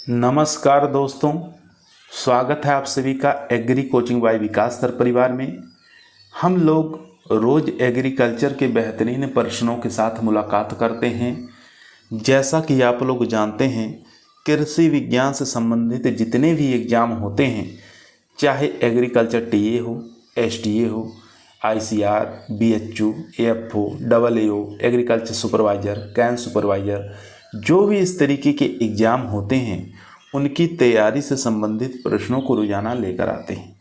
नमस्कार दोस्तों, स्वागत है आप सभी का एग्री कोचिंग बाय विकास सर परिवार में। हम लोग रोज एग्रीकल्चर के बेहतरीन प्रश्नों के साथ मुलाकात करते हैं। जैसा कि आप लोग जानते हैं, कृषि विज्ञान से संबंधित जितने भी एग्ज़ाम होते हैं, चाहे एग्रीकल्चर टीए हो, एसटीए हो, ICR, BHU, AFO, AAO, agriculture supervisor, can supervisor, जो भी इस तरीके के एग्ज़ाम होते हैं उनकी तैयारी से संबंधित प्रश्नों को रोजाना लेकर आते हैं।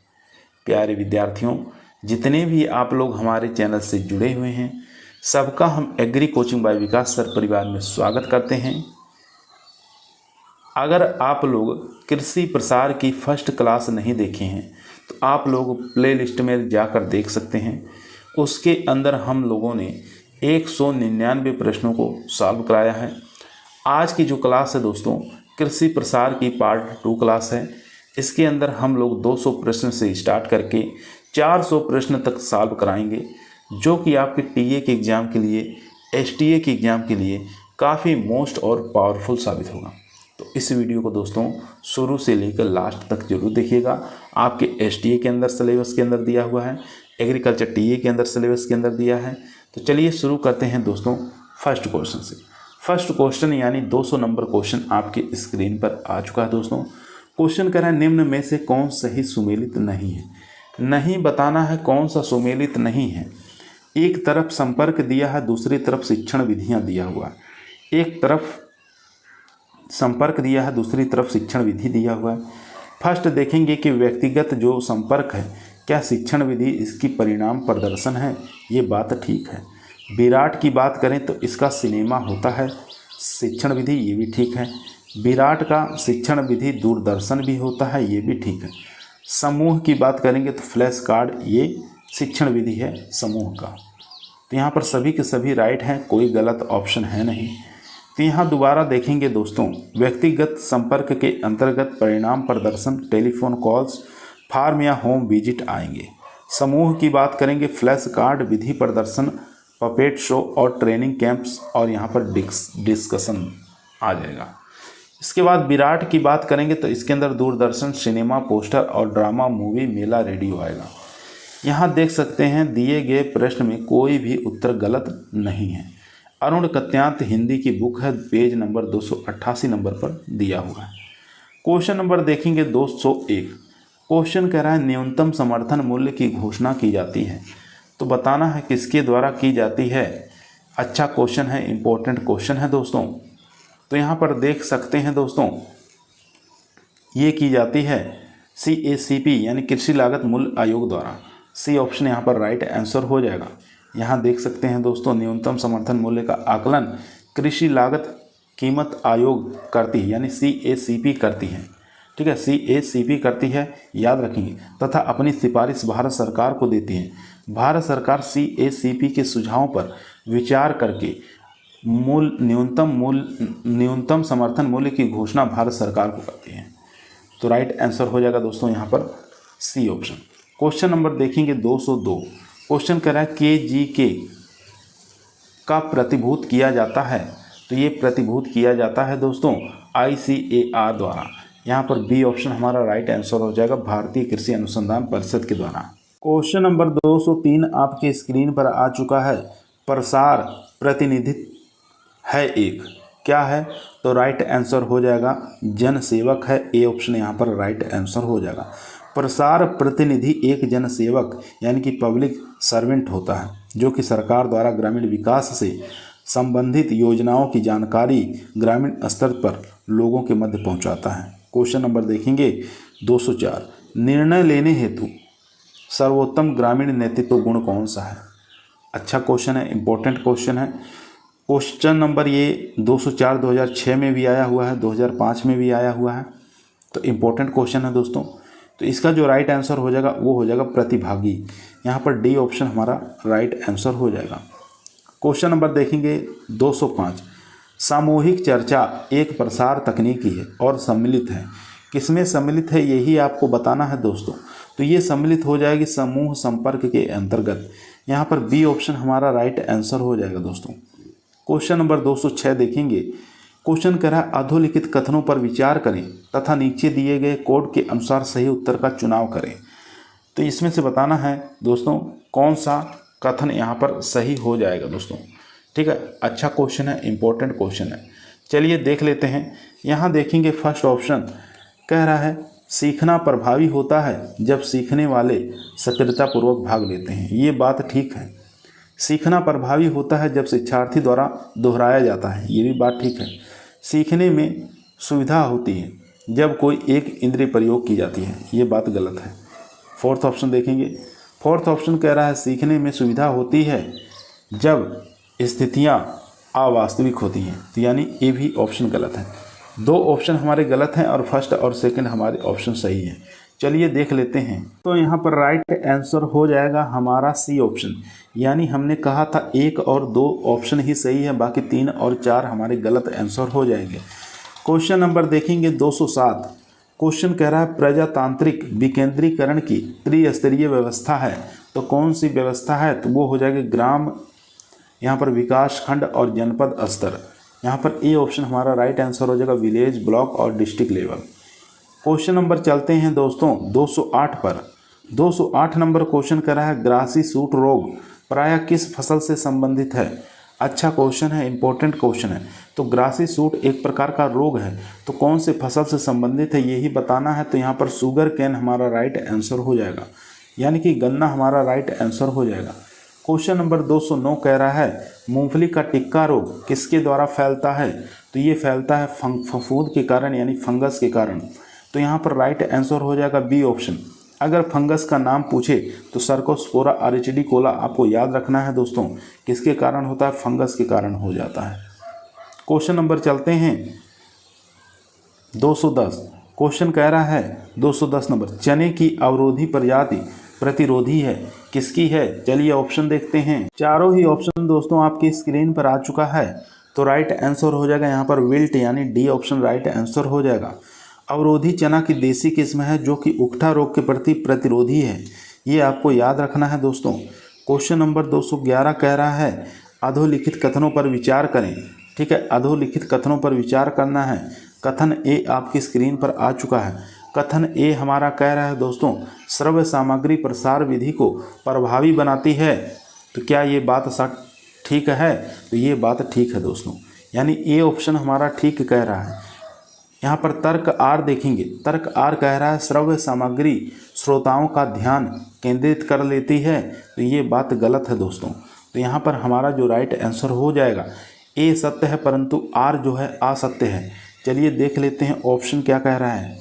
प्यारे विद्यार्थियों, जितने भी आप लोग हमारे चैनल से जुड़े हुए हैं, सबका हम एग्री कोचिंग बाय विकास सर परिवार में स्वागत करते हैं। अगर आप लोग कृषि प्रसार की फर्स्ट क्लास नहीं देखे हैं तो आप लोग प्ले लिस्ट में जाकर देख सकते हैं। उसके अंदर हम लोगों ने 199 प्रश्नों को सॉल्व कराया है। आज की जो क्लास है दोस्तों, कृषि प्रसार की पार्ट 2 क्लास है। इसके अंदर हम लोग 200 प्रश्न से स्टार्ट करके 400 प्रश्न तक सॉल्व कराएंगे, जो कि आपके टीए के एग्ज़ाम के लिए, एसटीए के एग्ज़ाम के लिए काफ़ी मोस्ट और पावरफुल साबित होगा। तो इस वीडियो को दोस्तों शुरू से लेकर लास्ट तक जरूर देखिएगा। आपके एसटीए के अंदर सिलेबस के अंदर दिया हुआ है, एग्रीकल्चर टीए के अंदर सिलेबस के अंदर दिया है। तो चलिए शुरू करते हैं दोस्तों फर्स्ट क्वेश्चन से। फर्स्ट क्वेश्चन यानी 200 नंबर क्वेश्चन आपके स्क्रीन पर आ चुका है दोस्तों। क्वेश्चन कह रहा है, निम्न में से कौन सही सुमेलित नहीं है। नहीं बताना है कौन सा सुमेलित नहीं है। एक तरफ संपर्क दिया है, दूसरी तरफ शिक्षण विधियां दिया हुआ है। एक तरफ संपर्क दिया है, दूसरी तरफ शिक्षण विधि दिया हुआ है। फर्स्ट देखेंगे कि व्यक्तिगत जो संपर्क है, क्या शिक्षण विधि इसकी परिणाम प्रदर्शन है, ये बात ठीक है। विराट की बात करें तो इसका सिनेमा होता है शिक्षण विधि, ये भी ठीक है। विराट का शिक्षण विधि दूरदर्शन भी होता है, ये भी ठीक है। समूह की बात करेंगे तो फ्लैश कार्ड ये शिक्षण विधि है समूह का। तो यहाँ पर सभी के सभी राइट हैं, कोई गलत ऑप्शन है नहीं। तो यहाँ दोबारा देखेंगे दोस्तों, व्यक्तिगत संपर्क के अंतर्गत परिणाम प्रदर्शन, टेलीफोन कॉल्स, फार्म या होम विजिट आएंगे। समूह की बात करेंगे फ्लैश कार्ड, विधि प्रदर्शन, पपेट शो और ट्रेनिंग कैंप्स, और यहाँ पर डिस्कशन आ जाएगा। इसके बाद विराट की बात करेंगे तो इसके अंदर दूरदर्शन, सिनेमा, पोस्टर और ड्रामा, मूवी, मेला, रेडियो आएगा। यहाँ देख सकते हैं दिए गए प्रश्न में कोई भी उत्तर गलत नहीं है। अरुण कत्यांत हिंदी की बुक है, पेज नंबर 288 नंबर पर दिया हुआ है। क्वेश्चन नंबर देखेंगे 201। क्वेश्चन कह रहा है, न्यूनतम समर्थन मूल्य की घोषणा की जाती है। तो बताना है किसके द्वारा की जाती है। अच्छा क्वेश्चन है, इंपॉर्टेंट क्वेश्चन है दोस्तों। तो यहाँ पर देख सकते हैं दोस्तों, ये की जाती है CACP यानी कृषि लागत मूल्य आयोग द्वारा। सी ऑप्शन यहाँ पर राइट आंसर हो जाएगा। यहाँ देख सकते हैं दोस्तों, न्यूनतम समर्थन मूल्य का आकलन कृषि लागत कीमत आयोग करती है, यानी CACP करती है। ठीक है, CACP करती है, याद रखेंगे, तथा अपनी सिफारिश भारत सरकार को देती है। भारत सरकार CACP के सुझावों पर विचार करके न्यूनतम समर्थन मूल्य की घोषणा भारत सरकार को करती है। तो राइट आंसर हो जाएगा दोस्तों यहाँ पर सी ऑप्शन। क्वेश्चन नंबर देखेंगे 202। क्वेश्चन कह रहा है, KGK का प्रतिभूत किया जाता है। तो ये प्रतिभूत किया जाता है दोस्तों ICAR द्वारा। यहाँ पर बी ऑप्शन हमारा राइट आंसर हो जाएगा, भारतीय कृषि अनुसंधान परिषद के द्वारा। क्वेश्चन नंबर 203 आपके स्क्रीन पर आ चुका है। प्रसार प्रतिनिधित्व है एक, क्या है। तो राइट आंसर हो जाएगा जनसेवक है, ए ऑप्शन यहाँ पर राइट आंसर हो जाएगा। प्रसार प्रतिनिधि एक जनसेवक यानी कि पब्लिक सर्वेंट होता है, जो कि सरकार द्वारा ग्रामीण विकास से संबंधित योजनाओं की जानकारी ग्रामीण स्तर पर लोगों के मध्य पहुंचाता है। क्वेश्चन नंबर देखेंगे 204। निर्णय लेने हेतु सर्वोत्तम ग्रामीण नेतृत्व गुण कौन सा है। अच्छा क्वेश्चन है, इंपॉर्टेंट क्वेश्चन है। क्वेश्चन नंबर ये 204 2006 में भी आया हुआ है, 2005 में भी आया हुआ है। तो इम्पोर्टेंट क्वेश्चन है दोस्तों। तो इसका जो राइट आंसर हो जाएगा वो हो जाएगा प्रतिभागी। यहाँ पर डी ऑप्शन हमारा राइट आंसर हो जाएगा। क्वेश्चन नंबर देखेंगे 205। सामूहिक चर्चा एक प्रसार तकनीकी है और सम्मिलित है। किसमें सम्मिलित है यही आपको बताना है दोस्तों। तो ये सम्मिलित हो जाएगी समूह संपर्क के अंतर्गत। यहाँ पर बी ऑप्शन हमारा राइट आंसर हो जाएगा दोस्तों। क्वेश्चन नंबर 206 देखेंगे, क्वेश्चन कह रहा है अधोलिखित कथनों पर विचार करें तथा नीचे दिए गए कोड के अनुसार सही उत्तर का चुनाव करें। तो इसमें से बताना है दोस्तों कौन सा कथन यहाँ पर सही हो जाएगा दोस्तों। ठीक है, अच्छा क्वेश्चन है, इंपॉर्टेंट क्वेश्चन है। चलिए देख लेते हैं। यहाँ देखेंगे फर्स्ट ऑप्शन कह रहा है सीखना प्रभावी होता है जब सीखने वाले सक्रियतापूर्वक भाग लेते हैं। ये बात ठीक है। सीखना प्रभावी होता है जब शिक्षार्थी द्वारा दोहराया जाता है। ये भी बात ठीक है। सीखने में सुविधा होती है जब कोई एक इंद्रिय प्रयोग की जाती है। ये बात गलत है। फोर्थ ऑप्शन देखेंगे। फोर्थ ऑप्शन कह रहा है सीखने में सुविधा होती है जब स्थितियाँ अवास्तविक होती हैं। तो यानी ये भी ऑप्शन गलत है। दो ऑप्शन हमारे गलत हैं और फर्स्ट और सेकंड हमारे ऑप्शन सही है। चलिए देख लेते हैं। तो यहाँ पर राइट आंसर हो जाएगा हमारा सी ऑप्शन। यानी हमने कहा था 1 और 2 ऑप्शन ही सही है, बाकी 3 और 4 हमारे गलत आंसर हो जाएंगे। क्वेश्चन नंबर देखेंगे 207। क्वेश्चन कह रहा है प्रजातांत्रिक विकेंद्रीकरण की त्रिस्तरीय व्यवस्था है। तो कौन सी व्यवस्था है? तो वो हो जाएगा ग्राम, यहाँ पर विकास खंड और जनपद स्तर। यहाँ पर ए ऑप्शन हमारा राइट आंसर हो जाएगा विलेज, ब्लॉक और डिस्ट्रिक्ट लेवल। क्वेश्चन नंबर चलते हैं दोस्तों 208 पर। 208 नंबर क्वेश्चन कर रहा है ग्रासी सूट रोग प्रायः किस फसल से संबंधित है। अच्छा क्वेश्चन है, इंपॉर्टेंट क्वेश्चन है। तो ग्रासी सूट एक प्रकार का रोग है, तो कौन से फसल से संबंधित है यही बताना है। तो यहाँ पर शुगर कैन हमारा राइट आंसर हो जाएगा, यानी कि गन्ना हमारा राइट आंसर हो जाएगा। क्वेश्चन नंबर 209 कह रहा है मूंगफली का टिक्का रोग किसके द्वारा फैलता है। तो ये फैलता है फफूंद के कारण, यानी फंगस के कारण। तो यहाँ पर राइट आंसर हो जाएगा बी ऑप्शन। अगर फंगस का नाम पूछे तो सर्कोस्पोरा अरिचिडिकोला आपको याद रखना है दोस्तों, किसके कारण होता है, फंगस के कारण हो जाता है। क्वेश्चन नंबर चलते हैं 210। क्वेश्चन कह रहा है 210 नंबर चने की अवरोधी प्रजाति प्रतिरोधी है, किसकी है। चलिए ऑप्शन देखते हैं। चारों ही ऑप्शन दोस्तों आपकी स्क्रीन पर आ चुका है। तो राइट आंसर हो जाएगा यहाँ पर विल्ट, यानी डी ऑप्शन राइट आंसर हो जाएगा। अवरोधी चना की देसी किस्म है जो कि उकठा रोग के प्रति प्रतिरोधी है। ये आपको याद रखना है दोस्तों। क्वेश्चन नंबर 211 कह रहा है अधोलिखित कथनों पर विचार करें। ठीक है, अधोलिखित कथनों पर विचार करना है। कथन ए आपकी स्क्रीन पर आ चुका है। कथन ए हमारा कह रहा है दोस्तों श्रव्य सामग्री प्रसार विधि को प्रभावी बनाती है। तो क्या ये बात ठीक है? तो ये बात ठीक है दोस्तों, यानी ए ऑप्शन हमारा ठीक कह रहा है। यहाँ पर तर्क आर देखेंगे। तर्क आर कह रहा है श्रव्य सामग्री श्रोताओं का ध्यान केंद्रित कर लेती है। तो ये बात गलत है दोस्तों। तो यहाँ पर हमारा जो राइट आंसर हो जाएगा ए सत्य है, परंतु आर जो है असत्य है। चलिए देख लेते हैं ऑप्शन क्या कह रहा है।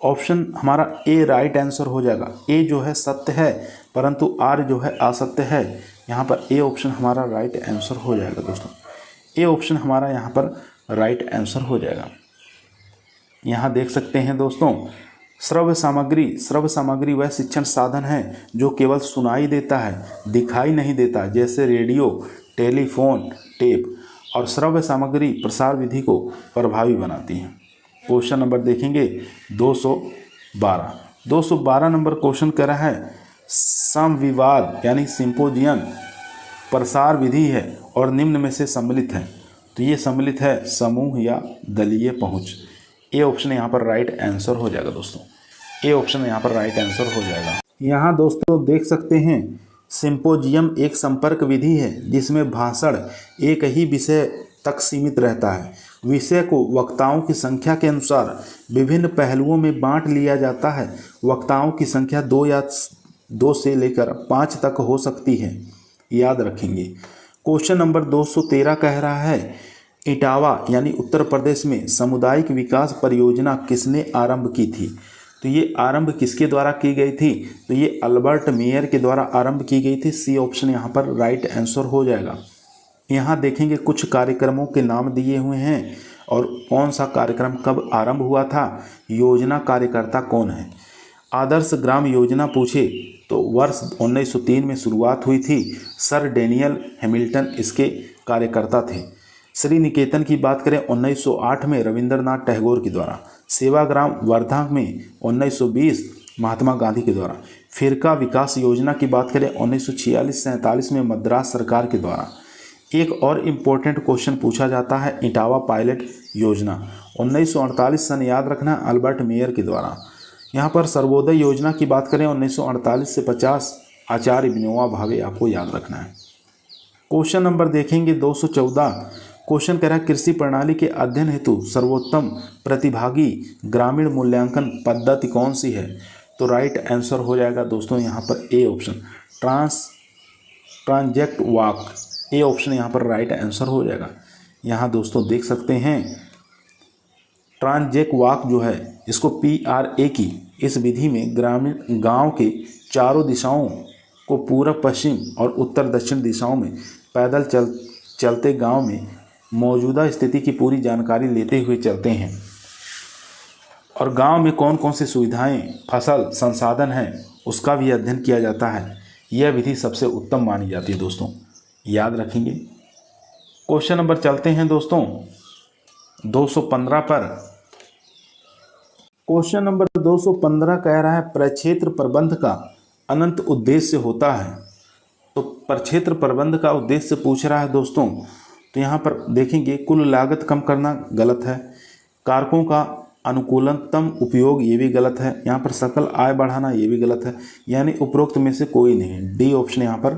ऑप्शन हमारा ए राइट आंसर हो जाएगा। ए जो है सत्य है, परंतु आर जो है असत्य है। यहाँ पर ए ऑप्शन हमारा राइट आंसर हो जाएगा दोस्तों। ए ऑप्शन हमारा यहाँ पर राइट आंसर हो जाएगा। यहाँ देख सकते हैं दोस्तों श्रव्य सामग्री वह शिक्षण साधन है जो केवल सुनाई देता है, दिखाई नहीं देता, जैसे रेडियो, टेलीफोन, टेप। और श्रव्य सामग्री प्रसार विधि को प्रभावी बनाती है। क्वेश्चन नंबर देखेंगे 212 नंबर क्वेश्चन कर रहा है समविवाद यानी सिंपोजियम प्रसार विधि है और निम्न में से सम्मिलित है। तो ये सम्मिलित है समूह या दलीय पहुँच। ए ऑप्शन यहाँ पर राइट आंसर हो जाएगा दोस्तों। ए ऑप्शन यहाँ पर राइट आंसर हो जाएगा। यहाँ दोस्तों देख सकते हैं सिंपोजियम एक संपर्क विधि है जिसमें भाषण एक ही विषय तक सीमित रहता है। विषय को वक्ताओं की संख्या के अनुसार विभिन्न पहलुओं में बांट लिया जाता है। वक्ताओं की संख्या 2 से लेकर 5 तक हो सकती है, याद रखेंगे। क्वेश्चन नंबर 213 कह रहा है इटावा यानी उत्तर प्रदेश में सामुदायिक विकास परियोजना किसने आरंभ की थी। तो ये आरंभ किसके द्वारा की गई थी। तो ये अल्बर्ट मेयर के द्वारा आरंभ की गई थी। सी ऑप्शन यहाँ पर राइट आंसर हो जाएगा। यहाँ देखेंगे कुछ कार्यक्रमों के नाम दिए हुए हैं और कौन सा कार्यक्रम कब आरंभ हुआ था। योजना कार्यकर्ता कौन है। आदर्श ग्राम योजना पूछे तो वर्ष 1903 में शुरुआत हुई थी। सर डेनियल हैमिल्टन इसके कार्यकर्ता थे। श्री निकेतन की बात करें 1908 में रविंद्रनाथ टैगोर के द्वारा। सेवाग्राम वर्धा में 1920 महात्मा गांधी के द्वारा। फिरका विकास योजना की बात करें 1946-47 में मद्रास सरकार के द्वारा। एक और इम्पोर्टेंट क्वेश्चन पूछा जाता है इटावा पायलट योजना 1948 सन याद रखना, अल्बर्ट मेयर के द्वारा। यहाँ पर सर्वोदय योजना की बात करें 1948 से 50, आचार्य विनोबा भावे आपको याद रखना है। क्वेश्चन नंबर देखेंगे 214। क्वेश्चन कह रहा है कृषि प्रणाली के अध्ययन हेतु सर्वोत्तम प्रतिभागी ग्रामीण मूल्यांकन पद्धति कौन सी है? तो राइट आंसर हो जाएगा दोस्तों यहाँ पर A option, ट्रांजेक्ट walk. A option यहाँ पर राइट आंसर हो जाएगा। यहाँ दोस्तों देख सकते हैं ट्रांजेक्ट वॉक जो है इसको PRA की इस विधि में ग्रामीण गांव के चारों दिशाओं को पूर्व पश्चिम और उत्तर दक्षिण दिशाओं में पैदल चलते गांव में मौजूदा स्थिति की पूरी जानकारी लेते हुए चलते हैं और गांव में कौन कौन सी सुविधाएं, फसल, संसाधन हैं उसका भी अध्ययन किया जाता है। यह विधि सबसे उत्तम मानी जाती है दोस्तों, याद रखेंगे। क्वेश्चन नंबर चलते हैं दोस्तों 215 पर। क्वेश्चन नंबर 215 कह रहा है प्रक्षेत्र प्रबंध का अनंत उद्देश्य होता है। तो प्रक्षेत्र प्रबंध का उद्देश्य पूछ रहा है दोस्तों, तो यहाँ पर देखेंगे कुल लागत कम करना गलत है, कारकों का अनुकूलतम उपयोग ये भी गलत है, यहाँ पर सकल आय बढ़ाना ये भी गलत है, यानी उपरोक्त में से कोई नहीं। डी ऑप्शन यहाँ पर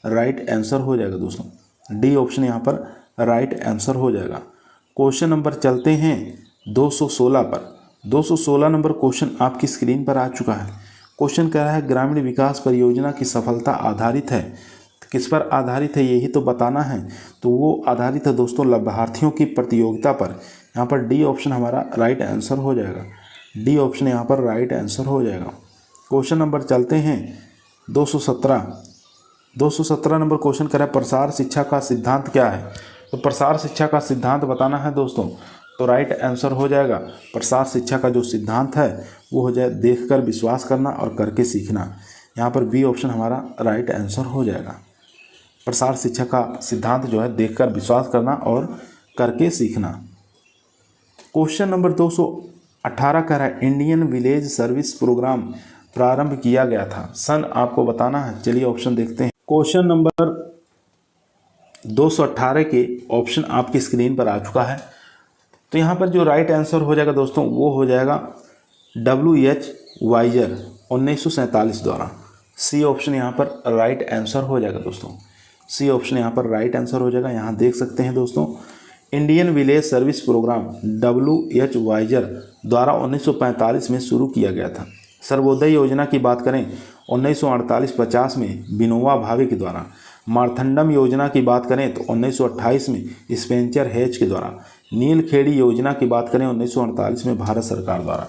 राइट आंसर हो जाएगा दोस्तों। डी ऑप्शन यहाँ पर राइट आंसर हो जाएगा। क्वेश्चन नंबर चलते हैं 216 पर। 216 नंबर क्वेश्चन आपकी स्क्रीन पर आ चुका है। क्वेश्चन कह रहा है ग्रामीण विकास परियोजना की सफलता आधारित है, किस पर आधारित है यही तो बताना है। तो वो आधारित है दोस्तों लाभार्थियों की प्रतियोगिता पर। यहाँ पर डी ऑप्शन हमारा राइट आंसर हो जाएगा। डी ऑप्शन यहाँ पर राइट आंसर हो जाएगा। क्वेश्चन नंबर चलते हैं 217। 217 नंबर क्वेश्चन कह रहा है प्रसार शिक्षा का सिद्धांत क्या है? तो प्रसार शिक्षा का सिद्धांत बताना है दोस्तों, तो राइट आंसर हो जाएगा। प्रसार शिक्षा का जो सिद्धांत है वो हो जाए देखकर विश्वास करना और करके सीखना। यहाँ पर बी ऑप्शन हमारा राइट आंसर हो जाएगा। प्रसार शिक्षा का सिद्धांत जो है देखकर विश्वास करना और करके सीखना। क्वेश्चन नंबर 218 कह रहा है इंडियन विलेज सर्विस प्रोग्राम प्रारंभ किया गया था, सन आपको बताना है। चलिए ऑप्शन देखते हैं। क्वेश्चन नंबर 218 के ऑप्शन आपकी स्क्रीन पर आ चुका है। तो यहाँ पर जो राइट आंसर हो जाएगा दोस्तों वो हो जाएगा WH वाइजर 1947 द्वारा। सी ऑप्शन यहाँ पर राइट आंसर हो जाएगा दोस्तों। सी ऑप्शन यहाँ पर राइट आंसर हो जाएगा। यहाँ देख सकते हैं दोस्तों Indian village service program WH Wiser द्वारा 1945 में शुरू किया गया था। सर्वोदय योजना की बात करें 1948-50 में विनोबा भावे के द्वारा। मारथंडम योजना की बात करें तो 1928 में स्पेंसर हेज के द्वारा। नीलखेड़ी योजना की बात करें 1948 में भारत सरकार द्वारा।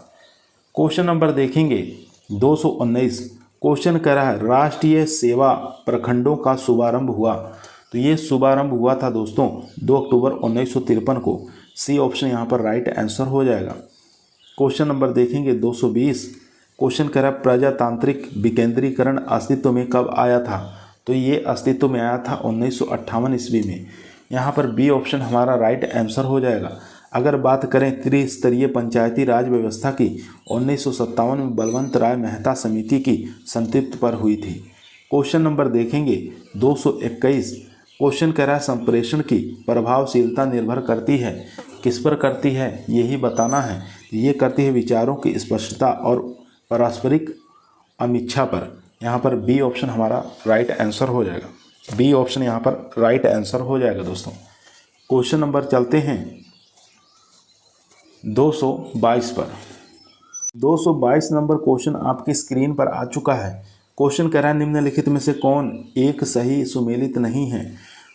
क्वेश्चन नंबर देखेंगे 219। क्वेश्चन कह रहा है राष्ट्रीय सेवा प्रखंडों का शुभारंभ हुआ। तो ये शुभारंभ हुआ था दोस्तों 2 अक्टूबर 1953 को। सी ऑप्शन यहाँ पर राइट आंसर हो जाएगा। क्वेश्चन नंबर देखेंगे 220। क्वेश्चन कह रहा है प्रजातांत्रिक विकेंद्रीकरण अस्तित्व में कब आया था? तो ये अस्तित्व में आया था 1958 ईस्वी में। यहाँ पर बी ऑप्शन हमारा राइट आंसर हो जाएगा। अगर बात करें त्रिस्तरीय पंचायती राज व्यवस्था की 1957 में बलवंत राय मेहता समिति की संतृप्ति पर हुई थी। क्वेश्चन नंबर देखेंगे 221। क्वेश्चन कह रहा है संप्रेषण की प्रभावशीलता निर्भर करती है, किस पर करती है यही बताना है। ये करती है विचारों की स्पष्टता और पारस्परिक अमीच्छा पर। यहाँ पर बी ऑप्शन हमारा राइट आंसर हो जाएगा। बी ऑप्शन यहाँ पर राइट आंसर हो जाएगा दोस्तों। क्वेश्चन नंबर चलते हैं 222 पर। 222 नंबर क्वेश्चन आपकी स्क्रीन पर आ चुका है। क्वेश्चन कह रहा है निम्नलिखित में से कौन एक सही सुमेलित नहीं है?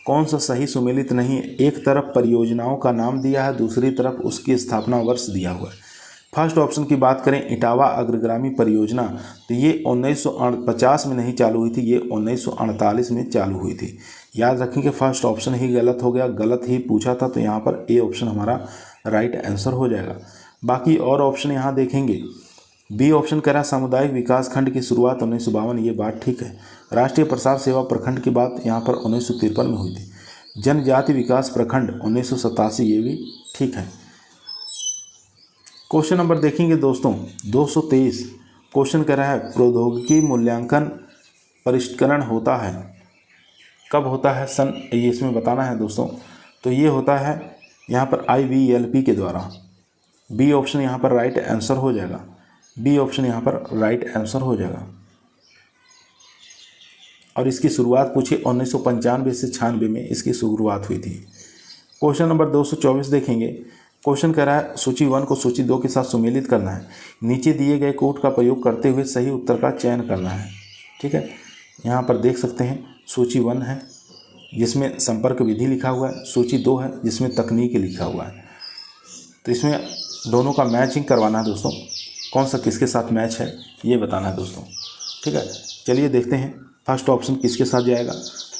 कौन सा सही सुमेलित नहीं है? एक तरफ परियोजनाओं का नाम दिया है, दूसरी तरफ उसकी स्थापना वर्ष दिया हुआ है। फर्स्ट ऑप्शन की बात करें इटावा अग्रगामी परियोजना, तो ये 1950 में नहीं चालू हुई थी, ये 1948 में चालू हुई थी। याद रखेंगे फर्स्ट ऑप्शन ही गलत हो गया, गलत ही पूछा था, तो यहाँ पर ए ऑप्शन हमारा राइट आंसर हो जाएगा। बाकी और ऑप्शन यहाँ देखेंगे। बी ऑप्शन कह रहा है सामुदायिक विकास खंड की शुरुआत 1952, ये बात ठीक है। राष्ट्रीय प्रसार सेवा प्रखंड की बात यहाँ पर 1953 में हुई थी। जनजाति विकास प्रखंड 1987, ये भी ठीक है। क्वेश्चन नंबर देखेंगे दोस्तों 223। क्वेश्चन कह रहा है प्रौद्योगिकी मूल्यांकन परिष्करण होता है। कब होता है सन, ये इसमें बताना है दोस्तों। तो ये होता है यहाँ पर IVLP के द्वारा। बी ऑप्शन यहाँ पर राइट आंसर हो जाएगा। बी ऑप्शन यहाँ पर राइट आंसर हो जाएगा। और इसकी शुरुआत पूछी 1995 से 96 में इसकी शुरुआत हुई थी। क्वेश्चन नंबर 224 देखेंगे। क्वेश्चन कह रहा है सूची 1 को सूची 2 के साथ सुमेलित करना है। नीचे दिए गए कोड का प्रयोग करते हुए सही उत्तर का चयन करना है। ठीक है, यहाँ पर देख सकते हैं सूची 1 है जिसमें संपर्क विधि लिखा हुआ है, सूची 2 है जिसमें तकनीक लिखा हुआ है। तो इसमें दोनों का मैचिंग करवाना है दोस्तों, कौन सा किसके साथ मैच है ये बताना है दोस्तों। ठीक है, चलिए देखते हैं फर्स्ट ऑप्शन किसके साथ जाएगा।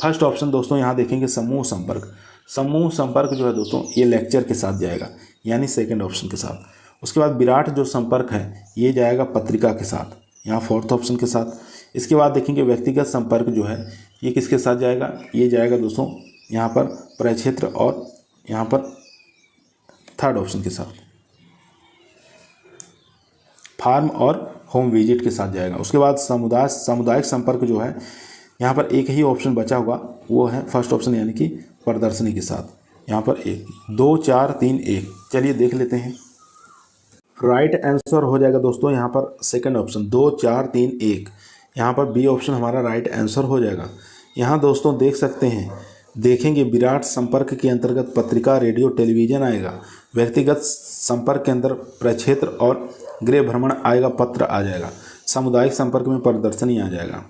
फर्स्ट ऑप्शन दोस्तों यहाँ देखेंगे समूह संपर्क। समूह संपर्क जो है दोस्तों ये लेक्चर के साथ जाएगा, यानी सेकंड ऑप्शन के साथ। उसके बाद विराट जो संपर्क है ये जाएगा पत्रिका के साथ, यहाँ फोर्थ ऑप्शन के साथ। इसके बाद देखेंगे व्यक्तिगत संपर्क जो है ये किसके साथ जाएगा, ये जाएगा दोस्तों यहाँ पर प्रक्षेत्र और यहाँ पर थर्ड ऑप्शन के साथ, फार्म और होम विजिट के साथ जाएगा। उसके बाद सामुदायिक संपर्क जो है यहाँ पर एक ही ऑप्शन बचा हुआ, वो है फर्स्ट ऑप्शन यानी कि प्रदर्शनी के साथ। यहाँ पर 1 2 4 3 1। चलिए देख लेते हैं। राइट आंसर हो जाएगा दोस्तों यहाँ पर सेकंड ऑप्शन 2 4 3 1। यहाँ पर बी ऑप्शन हमारा राइट आंसर हो जाएगा। यहाँ दोस्तों देख सकते हैं, देखेंगे विराट संपर्क के अंतर्गत पत्रिका, रेडियो, टेलीविज़न आएगा। व्यक्तिगत संपर्क के अंदर प्रक्षेत्र और गृह भ्रमण आएगा, पत्र आ जाएगा। सामुदायिक संपर्क में प्रदर्शनी आ जाएगा।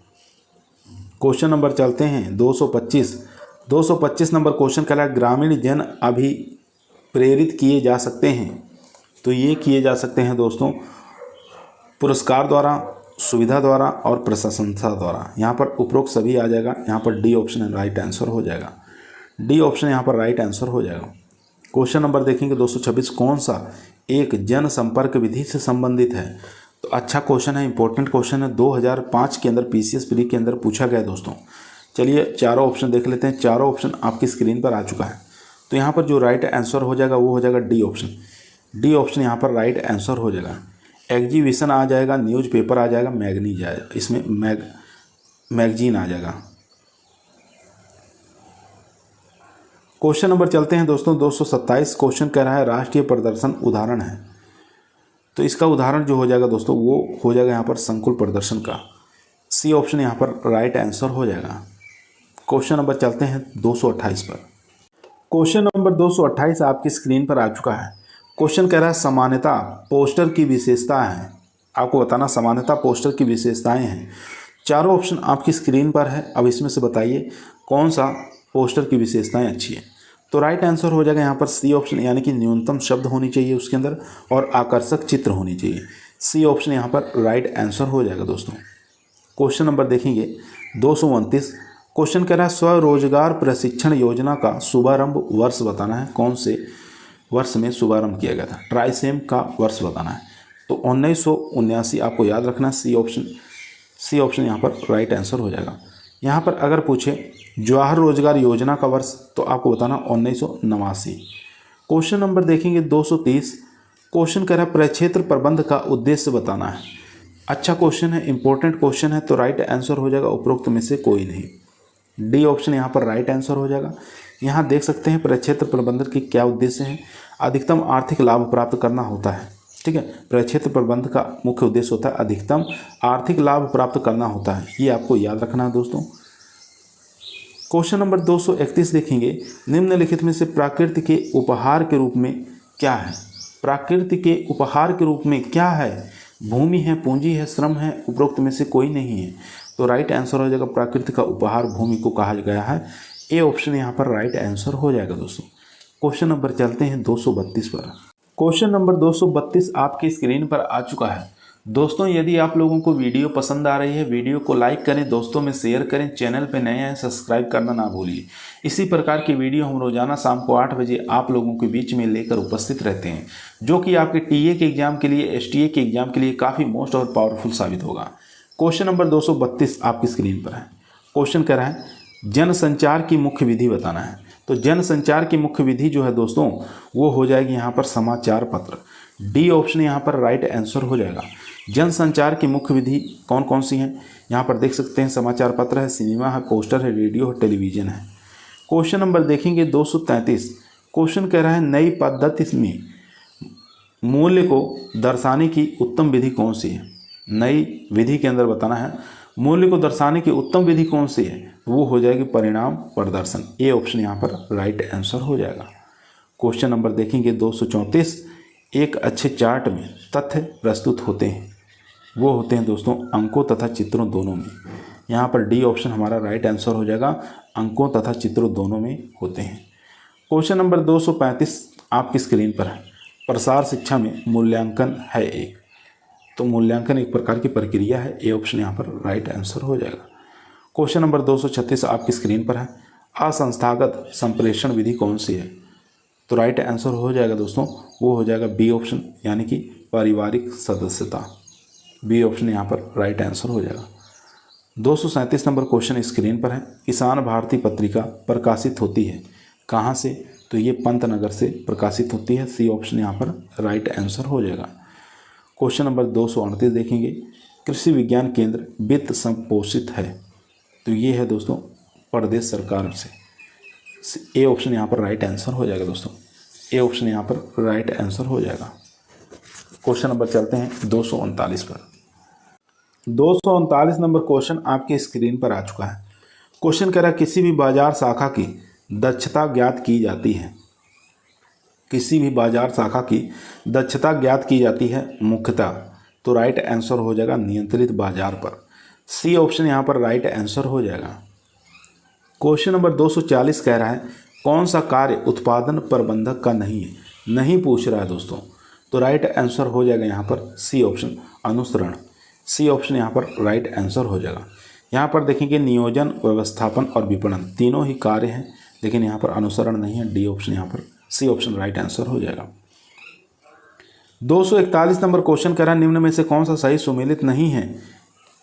क्वेश्चन नंबर चलते हैं 225 नंबर क्वेश्चन कह रहा है ग्रामीण जन अभिप्रेरित किए जा सकते हैं। तो ये किए जा सकते हैं दोस्तों पुरस्कार द्वारा, सुविधा द्वारा और प्रशंसा द्वारा। यहाँ पर उपरोक्त सभी आ जाएगा। यहाँ पर डी ऑप्शन राइट आंसर हो जाएगा। डी ऑप्शन यहाँ पर राइट आंसर हो जाएगा। क्वेश्चन नंबर देखेंगे 226 कौन सा एक जनसंपर्क विधि से संबंधित है। तो अच्छा क्वेश्चन है, इंपॉर्टेंट क्वेश्चन है, 2005 के अंदर PCS प्री के अंदर पूछा गया दोस्तों। चलिए चारों ऑप्शन देख लेते हैं। चारों ऑप्शन आपकी स्क्रीन पर आ चुका है। तो यहाँ पर जो राइट आंसर हो जाएगा वो हो जाएगा डी ऑप्शन। डी ऑप्शन यहाँ पर राइट आंसर हो जाएगा। एग्जीबिशन आ जाएगा, न्यूज़पेपर आ जाएगा, मैगनीज आएगा, इसमें मैगजीन आ जाएगा। क्वेश्चन नंबर चलते हैं दोस्तों 227। क्वेश्चन कह रहा है राष्ट्रीय प्रदर्शन उदाहरण है। तो इसका उदाहरण जो हो जाएगा दोस्तों वो हो जाएगा यहाँ पर संकुल प्रदर्शन का। सी ऑप्शन यहाँ पर राइट आंसर हो जाएगा। क्वेश्चन नंबर चलते हैं 228 पर। क्वेश्चन नंबर 228 आपकी स्क्रीन पर आ चुका है। क्वेश्चन कह रहा है समानता पोस्टर की विशेषता है। आपको बताना समानता पोस्टर की विशेषताएं हैं। चारों ऑप्शन आपकी स्क्रीन पर है। अब इसमें से बताइए कौन सा पोस्टर की विशेषताएं अच्छी है। तो राइट आंसर हो जाएगा यहाँ पर सी ऑप्शन, यानी कि न्यूनतम शब्द होनी चाहिए उसके अंदर और आकर्षक चित्र होनी चाहिए। सी ऑप्शन यहाँ पर राइट आंसर हो जाएगा दोस्तों। क्वेश्चन नंबर देखेंगे 229। क्वेश्चन कह रहा है स्वरोजगार प्रशिक्षण योजना का शुभारंभ वर्ष बताना है। कौन से वर्ष में शुभारंभ किया गया था। ट्राइसेम का वर्ष बताना है। तो 1979 आपको याद रखना। सी ऑप्शन यहाँ पर राइट आंसर हो जाएगा। यहाँ पर अगर पूछे जवाहर रोजगार योजना का वर्ष तो आपको बताना 1989। क्वेश्चन नंबर देखेंगे 230। क्वेश्चन कह रहा है प्रक्षेत्र प्रबंध का उद्देश्य बताना है। अच्छा क्वेश्चन है, इंपॉर्टेंट क्वेश्चन है। तो राइट आंसर हो जाएगा उपरोक्त में से कोई नहीं। डी ऑप्शन यहाँ पर राइट आंसर हो जाएगा। यहाँ देख सकते हैं प्रक्षेत्र प्रबंधन के क्या उद्देश्य हैं। अधिकतम आर्थिक लाभ प्राप्त करना होता है। ठीक है, प्रक्षेत्र प्रबंध का मुख्य उद्देश्य होता है अधिकतम आर्थिक लाभ प्राप्त करना होता है। ये आपको याद रखना है दोस्तों। क्वेश्चन नंबर 231 देखेंगे निम्नलिखित में से प्रकृति के उपहार के रूप में क्या है। प्रकृति के उपहार के रूप में क्या है। भूमि है, पूंजी है, श्रम है, उपरोक्त में से कोई नहीं है। तो राइट आंसर हो जाएगा प्रकृति का उपहार भूमि को कहा गया है। ए ऑप्शन यहाँ पर राइट आंसर हो जाएगा दोस्तों। क्वेश्चन नंबर चलते हैं 232 पर। क्वेश्चन नंबर 232 आपकी स्क्रीन पर आ चुका है। दोस्तों यदि आप लोगों को वीडियो पसंद आ रही है, वीडियो को लाइक करें, दोस्तों में शेयर करें, चैनल पे नए हैं सब्सक्राइब करना ना भूलिए। इसी प्रकार की वीडियो हम रोजाना शाम को 8 बजे आप लोगों के बीच में लेकर उपस्थित रहते हैं, जो कि आपके टीए के एग्जाम के लिए, एसटीए के एग्जाम के लिए काफ़ी मोस्ट और पावरफुल साबित होगा। क्वेश्चन नंबर 232 आपकी स्क्रीन पर है। क्वेश्चन कह रहा है जनसंचार की मुख्य विधि बताना है। तो जनसंचार की मुख्य विधि जो है दोस्तों वो हो जाएगी यहाँ पर समाचार पत्र। डी ऑप्शन यहाँ पर राइट आंसर हो जाएगा। जनसंचार की मुख्य विधि कौन कौन सी हैं? यहाँ पर देख सकते हैं समाचार पत्र है, सिनेमा है, पोस्टर है, रेडियो है, टेलीविज़न है। क्वेश्चन नंबर देखेंगे 233। क्वेश्चन कह रहा है नई पद्धति में मूल्य को दर्शाने की उत्तम विधि कौन सी है? नई विधि के अंदर बताना है मूल्य को दर्शाने की उत्तम विधि कौन सी है, वो हो जाएगी परिणाम प्रदर्शन। ए ऑप्शन यहाँ पर राइट आंसर हो जाएगा। क्वेश्चन नंबर देखेंगे 234। एक अच्छे चार्ट में तथ्य प्रस्तुत होते हैं, वो होते हैं दोस्तों अंकों तथा चित्रों दोनों में। यहाँ पर डी ऑप्शन हमारा राइट आंसर हो जाएगा, अंकों तथा चित्रों दोनों में होते हैं। क्वेश्चन नंबर 235 आपकी स्क्रीन पर है। प्रसार शिक्षा में मूल्यांकन है एक, तो मूल्यांकन एक प्रकार की प्रक्रिया है। ए ऑप्शन यहाँ पर राइट आंसर हो जाएगा। क्वेश्चन नंबर 236 आपकी स्क्रीन पर है। असंस्थागत संप्रेषण विधि कौन सी है? तो राइट आंसर हो जाएगा दोस्तों, वो हो जाएगा बी ऑप्शन, यानी कि पारिवारिक सदस्यता। बी ऑप्शन यहाँ पर राइट आंसर हो जाएगा। 237 नंबर क्वेश्चन स्क्रीन पर है। किसान भारती पत्रिका प्रकाशित होती है कहाँ से? तो ये पंतनगर से प्रकाशित होती है। सी ऑप्शन यहाँ पर राइट आंसर हो जाएगा। क्वेश्चन नंबर 238 देखेंगे। कृषि विज्ञान केंद्र वित्त संपोषित है, तो ये है दोस्तों प्रदेश सरकार से। ए ऑप्शन यहाँ पर राइट आंसर हो जाएगा दोस्तों। ए ऑप्शन यहाँ पर राइट आंसर हो जाएगा। क्वेश्चन नंबर चलते हैं 239 पर। 239 नंबर क्वेश्चन आपके स्क्रीन पर आ चुका है। क्वेश्चन कह रहा है किसी भी बाजार शाखा की दक्षता ज्ञात की जाती है। किसी भी बाजार शाखा की दक्षता ज्ञात की जाती है मुख्यतः, तो राइट आंसर हो जाएगा नियंत्रित बाजार पर। सी ऑप्शन यहाँ पर राइट आंसर हो जाएगा। क्वेश्चन नंबर 240 कह रहा है कौन सा कार्य उत्पादन प्रबंधक का नहीं है? नहीं पूछ रहा है दोस्तों, तो राइट आंसर हो जाएगा यहाँ पर सी ऑप्शन अनुसरण। सी ऑप्शन यहाँ पर राइट आंसर हो जाएगा। यहाँ पर देखेंगे नियोजन, व्यवस्थापन और विपणन तीनों ही कार्य हैं, लेकिन यहाँ पर अनुसरण नहीं है। डी ऑप्शन यहाँ पर सी ऑप्शन राइट आंसर हो जाएगा। 241 नंबर क्वेश्चन कह रहा है निम्न में से कौन सा सही सुमेलित नहीं है?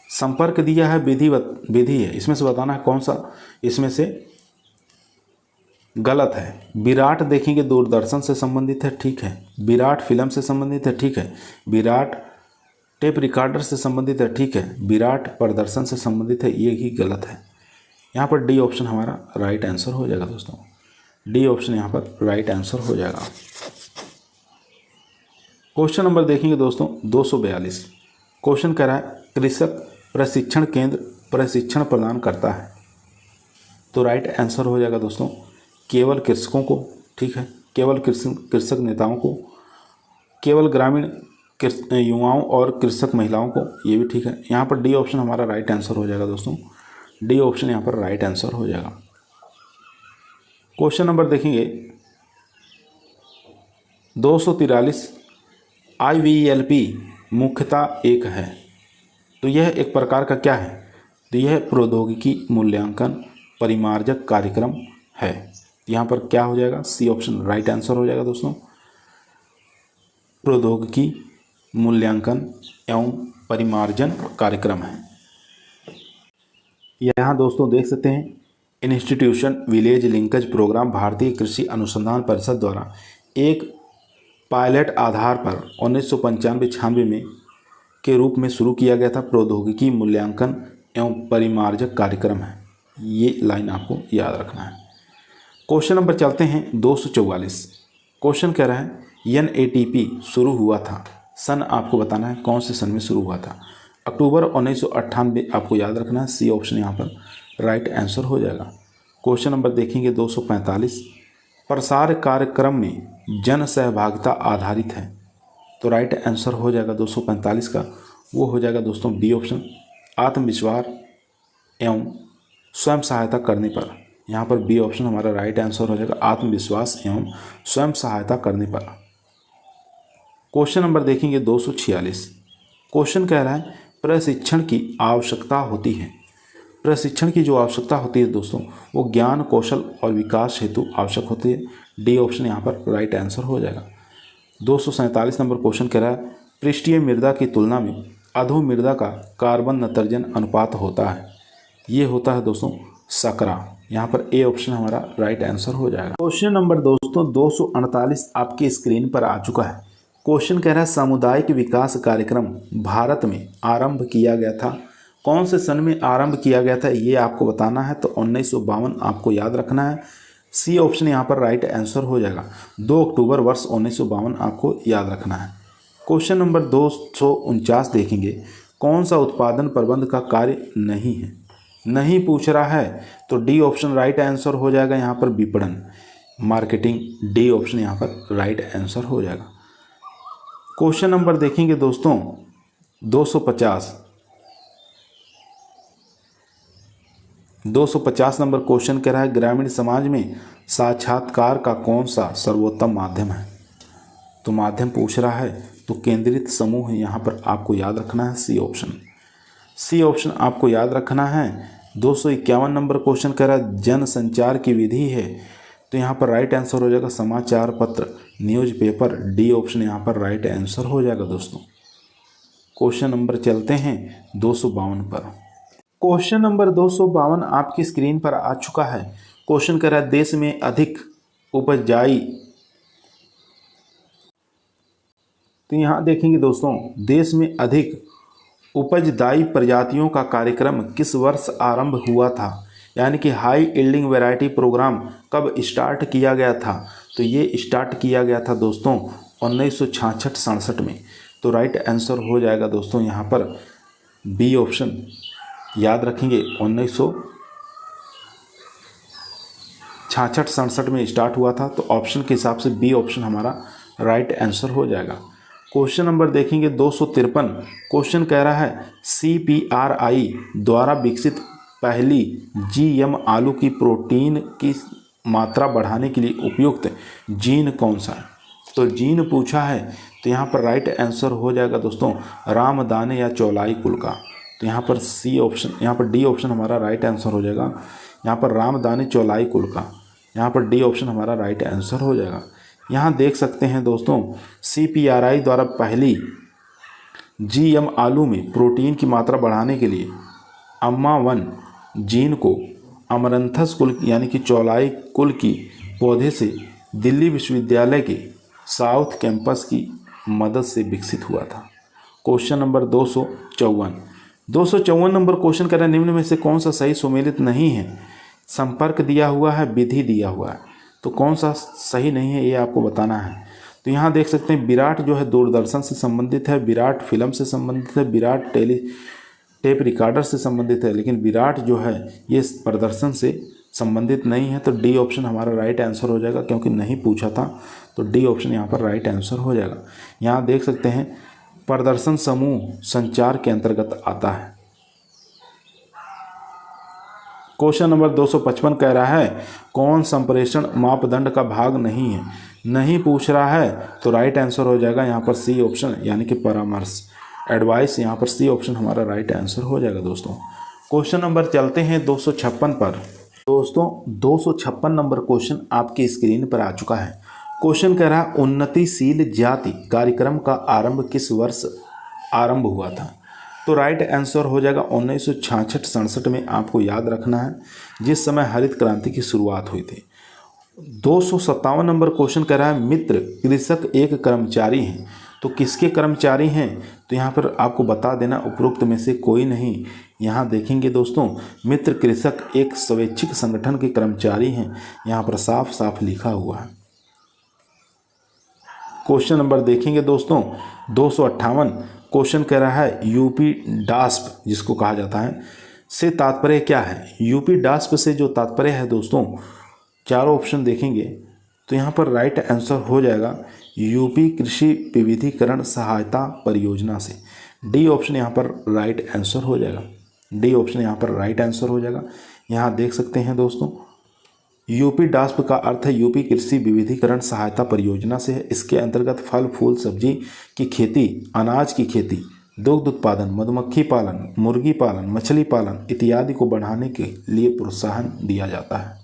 संपर्क दिया है, विधि है, इसमें से बताना है कौन सा इसमें से गलत है। विराट देखेंगे दूरदर्शन से संबंधित है, ठीक है। विराट फिल्म से संबंधित है, ठीक है। विराट टेप रिकॉर्डर से संबंधित है, ठीक है। विराट प्रदर्शन से संबंधित है, ये ही गलत है। यहाँ पर डी ऑप्शन हमारा राइट आंसर हो जाएगा दोस्तों। डी ऑप्शन यहाँ पर राइट आंसर हो जाएगा। क्वेश्चन नंबर देखेंगे दोस्तों 242। क्वेश्चन कह रहा है कृषक प्रशिक्षण केंद्र प्रशिक्षण प्रदान करता है, तो राइट आंसर हो जाएगा दोस्तों केवल कृषकों को, ठीक है। केवल कृषक नेताओं को, केवल ग्रामीण युवाओं और कृषक महिलाओं को, ये भी ठीक है। यहाँ पर डी ऑप्शन हमारा राइट आंसर हो जाएगा दोस्तों। डी ऑप्शन यहाँ पर राइट आंसर हो जाएगा। क्वेश्चन नंबर देखेंगे 243। IVLP मुख्यतः एक है, तो यह एक प्रकार का क्या है? तो यह प्रौद्योगिकी मूल्यांकन परिमार्जक कार्यक्रम है। यहाँ पर क्या हो जाएगा? सी ऑप्शन राइट आंसर हो जाएगा दोस्तों। प्रौद्योगिकी मूल्यांकन एवं परिमार्जन कार्यक्रम है। यहाँ दोस्तों देख सकते हैं इंस्टीट्यूशन विलेज लिंकेज प्रोग्राम भारतीय कृषि अनुसंधान परिषद द्वारा एक पायलट आधार पर 1995-96 में के रूप में शुरू किया गया था। प्रौद्योगिकी मूल्यांकन एवं परिमार्जक कार्यक्रम है, ये लाइन आपको याद रखना है। क्वेश्चन नंबर चलते हैं 244। क्वेश्चन कह रहा है NATP शुरू हुआ था, सन आपको बताना है कौन से सन में शुरू हुआ था। अक्टूबर 1998 आपको याद रखना है। सी ऑप्शन यहाँ पर राइट आंसर हो जाएगा। क्वेश्चन नंबर देखेंगे 245। प्रसार कार्यक्रम में जन सहभागिता आधारित है, तो राइट आंसर हो जाएगा 245 का, वो हो जाएगा दोस्तों बी ऑप्शन आत्मविश्वास एवं स्वयं सहायता करने पर। यहाँ पर बी ऑप्शन हमारा राइट आंसर हो जाएगा, आत्मविश्वास एवं स्वयं सहायता करने पर। क्वेश्चन नंबर देखेंगे 246। क्वेश्चन कह रहा है प्रशिक्षण की आवश्यकता होती है। प्रशिक्षण की जो आवश्यकता होती है दोस्तों, वो ज्ञान कौशल और विकास हेतु आवश्यक होती है। डी ऑप्शन यहाँ पर राइट आंसर हो जाएगा। 247 नंबर क्वेश्चन कह रहा है पृष्ठीय मृदा की तुलना में अधो मृदा का कार्बन नाइट्रोजन अनुपात होता है, ये होता है दोस्तों सकरा। यहाँ पर ए ऑप्शन हमारा राइट आंसर हो जाएगा। क्वेश्चन नंबर दोस्तों 248 आपकी स्क्रीन पर आ चुका है। क्वेश्चन कह रहा है सामुदायिक विकास कार्यक्रम भारत में आरंभ किया गया था, कौन से सन में आरंभ किया गया था ये आपको बताना है। तो 1952 आपको याद रखना है। सी ऑप्शन यहाँ पर राइट आंसर हो जाएगा। 2 अक्टूबर वर्ष 1952 आपको याद रखना है। क्वेश्चन नंबर 249 देखेंगे, कौन सा उत्पादन प्रबंध का कार्य नहीं है, नहीं पूछ रहा है तो डी ऑप्शन राइट आंसर हो जाएगा। यहाँ पर विपणन, मार्केटिंग, डी ऑप्शन यहाँ पर राइट आंसर हो जाएगा। क्वेश्चन नंबर देखेंगे दोस्तों 250 नंबर क्वेश्चन कह रहा है ग्रामीण समाज में साक्षात्कार का कौन सा सर्वोत्तम माध्यम है। तो माध्यम पूछ रहा है तो केंद्रित समूह यहाँ पर आपको याद रखना है। सी ऑप्शन आपको याद रखना है। 251 नंबर क्वेश्चन कह रहा है जन संचार की विधि है, तो यहाँ पर राइट आंसर हो जाएगा समाचार पत्र, न्यूज़पेपर, डी ऑप्शन यहाँ पर राइट आंसर हो जाएगा दोस्तों। क्वेश्चन नंबर चलते हैं 252 पर। क्वेश्चन नंबर 252 आपकी स्क्रीन पर आ चुका है। क्वेश्चन कह रहा है देश में अधिक उपजाई, तो यहाँ देखेंगे दोस्तों देश में अधिक उपजदायी प्रजातियों का कार्यक्रम किस वर्ष आरंभ हुआ था, यानी कि हाई यील्डिंग वैरायटी प्रोग्राम कब स्टार्ट किया गया था। तो ये स्टार्ट किया गया था दोस्तों 1966-67 में। तो राइट आंसर हो जाएगा दोस्तों यहाँ पर बी ऑप्शन, याद रखेंगे 1966-67 में स्टार्ट हुआ था। तो ऑप्शन के हिसाब से बी ऑप्शन हमारा राइट आंसर हो जाएगा। क्वेश्चन नंबर देखेंगे 253। क्वेश्चन कह रहा है CPRI द्वारा विकसित पहली GM आलू की प्रोटीन की मात्रा बढ़ाने के लिए उपयुक्त जीन कौन सा है। तो जीन पूछा है तो यहाँ पर राइट आंसर हो जाएगा दोस्तों रामदाने या चौलाई कुल का। तो यहाँ पर सी ऑप्शन, यहाँ पर डी ऑप्शन हमारा राइट आंसर हो जाएगा। यहाँ पर रामदाने चौलाई कुल का, यहाँ पर डी ऑप्शन हमारा राइट आंसर हो जाएगा। यहाँ देख सकते हैं दोस्तों CPRI द्वारा पहली GM आलू में प्रोटीन की मात्रा बढ़ाने के लिए अम्मा-1 जीन को अमरंथस कुल यानी कि चौलाई कुल की पौधे से दिल्ली विश्वविद्यालय के साउथ कैंपस की मदद से विकसित हुआ था। क्वेश्चन नंबर 254 नंबर क्वेश्चन कह रहा है निम्न में से कौन सा सही सुमेलित नहीं है। संपर्क दिया हुआ है, विधि दिया हुआ है, तो कौन सा सही नहीं है ये आपको बताना है। तो यहाँ देख सकते हैं विराट जो है दूरदर्शन से संबंधित है, विराट फिल्म से संबंधित है, विराट टेप रिकॉर्डर से संबंधित है, लेकिन विराट जो है ये प्रदर्शन से संबंधित नहीं है। तो डी ऑप्शन हमारा राइट आंसर हो जाएगा, क्योंकि नहीं पूछा था तो डी ऑप्शन यहाँ पर राइट आंसर हो जाएगा। यहाँ देख सकते हैं प्रदर्शन समूह संचार के अंतर्गत आता है। क्वेश्चन नंबर 255 कह रहा है कौन संप्रेषण मापदंड का भाग नहीं है, नहीं पूछ रहा है तो राइट आंसर हो जाएगा यहाँ पर सी ऑप्शन, यानी कि परामर्श, एडवाइस, यहाँ पर सी ऑप्शन हमारा राइट आंसर हो जाएगा दोस्तों। क्वेश्चन नंबर चलते हैं 256 पर। दोस्तों 256 नंबर क्वेश्चन आपकी स्क्रीन पर आ चुका है। क्वेश्चन कह रहा है उन्नतिशील जाति कार्यक्रम का आरंभ किस वर्ष आरंभ हुआ था। तो राइट आंसर हो जाएगा 1966-67 में, आपको याद रखना है, जिस समय हरित क्रांति की शुरुआत हुई थी। 257 नंबर क्वेश्चन कह रहा है मित्र कृषक एक कर्मचारी हैं, तो किसके कर्मचारी हैं। तो यहाँ पर आपको बता देना उपरोक्त में से कोई नहीं। यहाँ देखेंगे दोस्तों मित्र कृषक एक स्वैच्छिक संगठन के कर्मचारी हैं, यहाँ पर साफ साफ लिखा हुआ है। क्वेश्चन नंबर देखेंगे दोस्तों 258। क्वेश्चन कह रहा है यूपी डास्प जिसको कहा जाता है से तात्पर्य क्या है। यूपी डास्प से जो तात्पर्य है दोस्तों, चारों ऑप्शन देखेंगे तो यहाँ पर राइट आंसर हो जाएगा यूपी कृषि विविधीकरण सहायता परियोजना से। डी ऑप्शन यहाँ पर राइट आंसर हो जाएगा, डी ऑप्शन यहाँ पर राइट आंसर हो जाएगा। यहाँ देख सकते हैं दोस्तों यूपी डास्प का अर्थ है यूपी कृषि विविधीकरण सहायता परियोजना से है। इसके अंतर्गत फल फूल सब्जी की खेती, अनाज की खेती, दुग्ध उत्पादन, मधुमक्खी पालन, मुर्गी पालन, मछली पालन इत्यादि को बढ़ाने के लिए प्रोत्साहन दिया जाता है।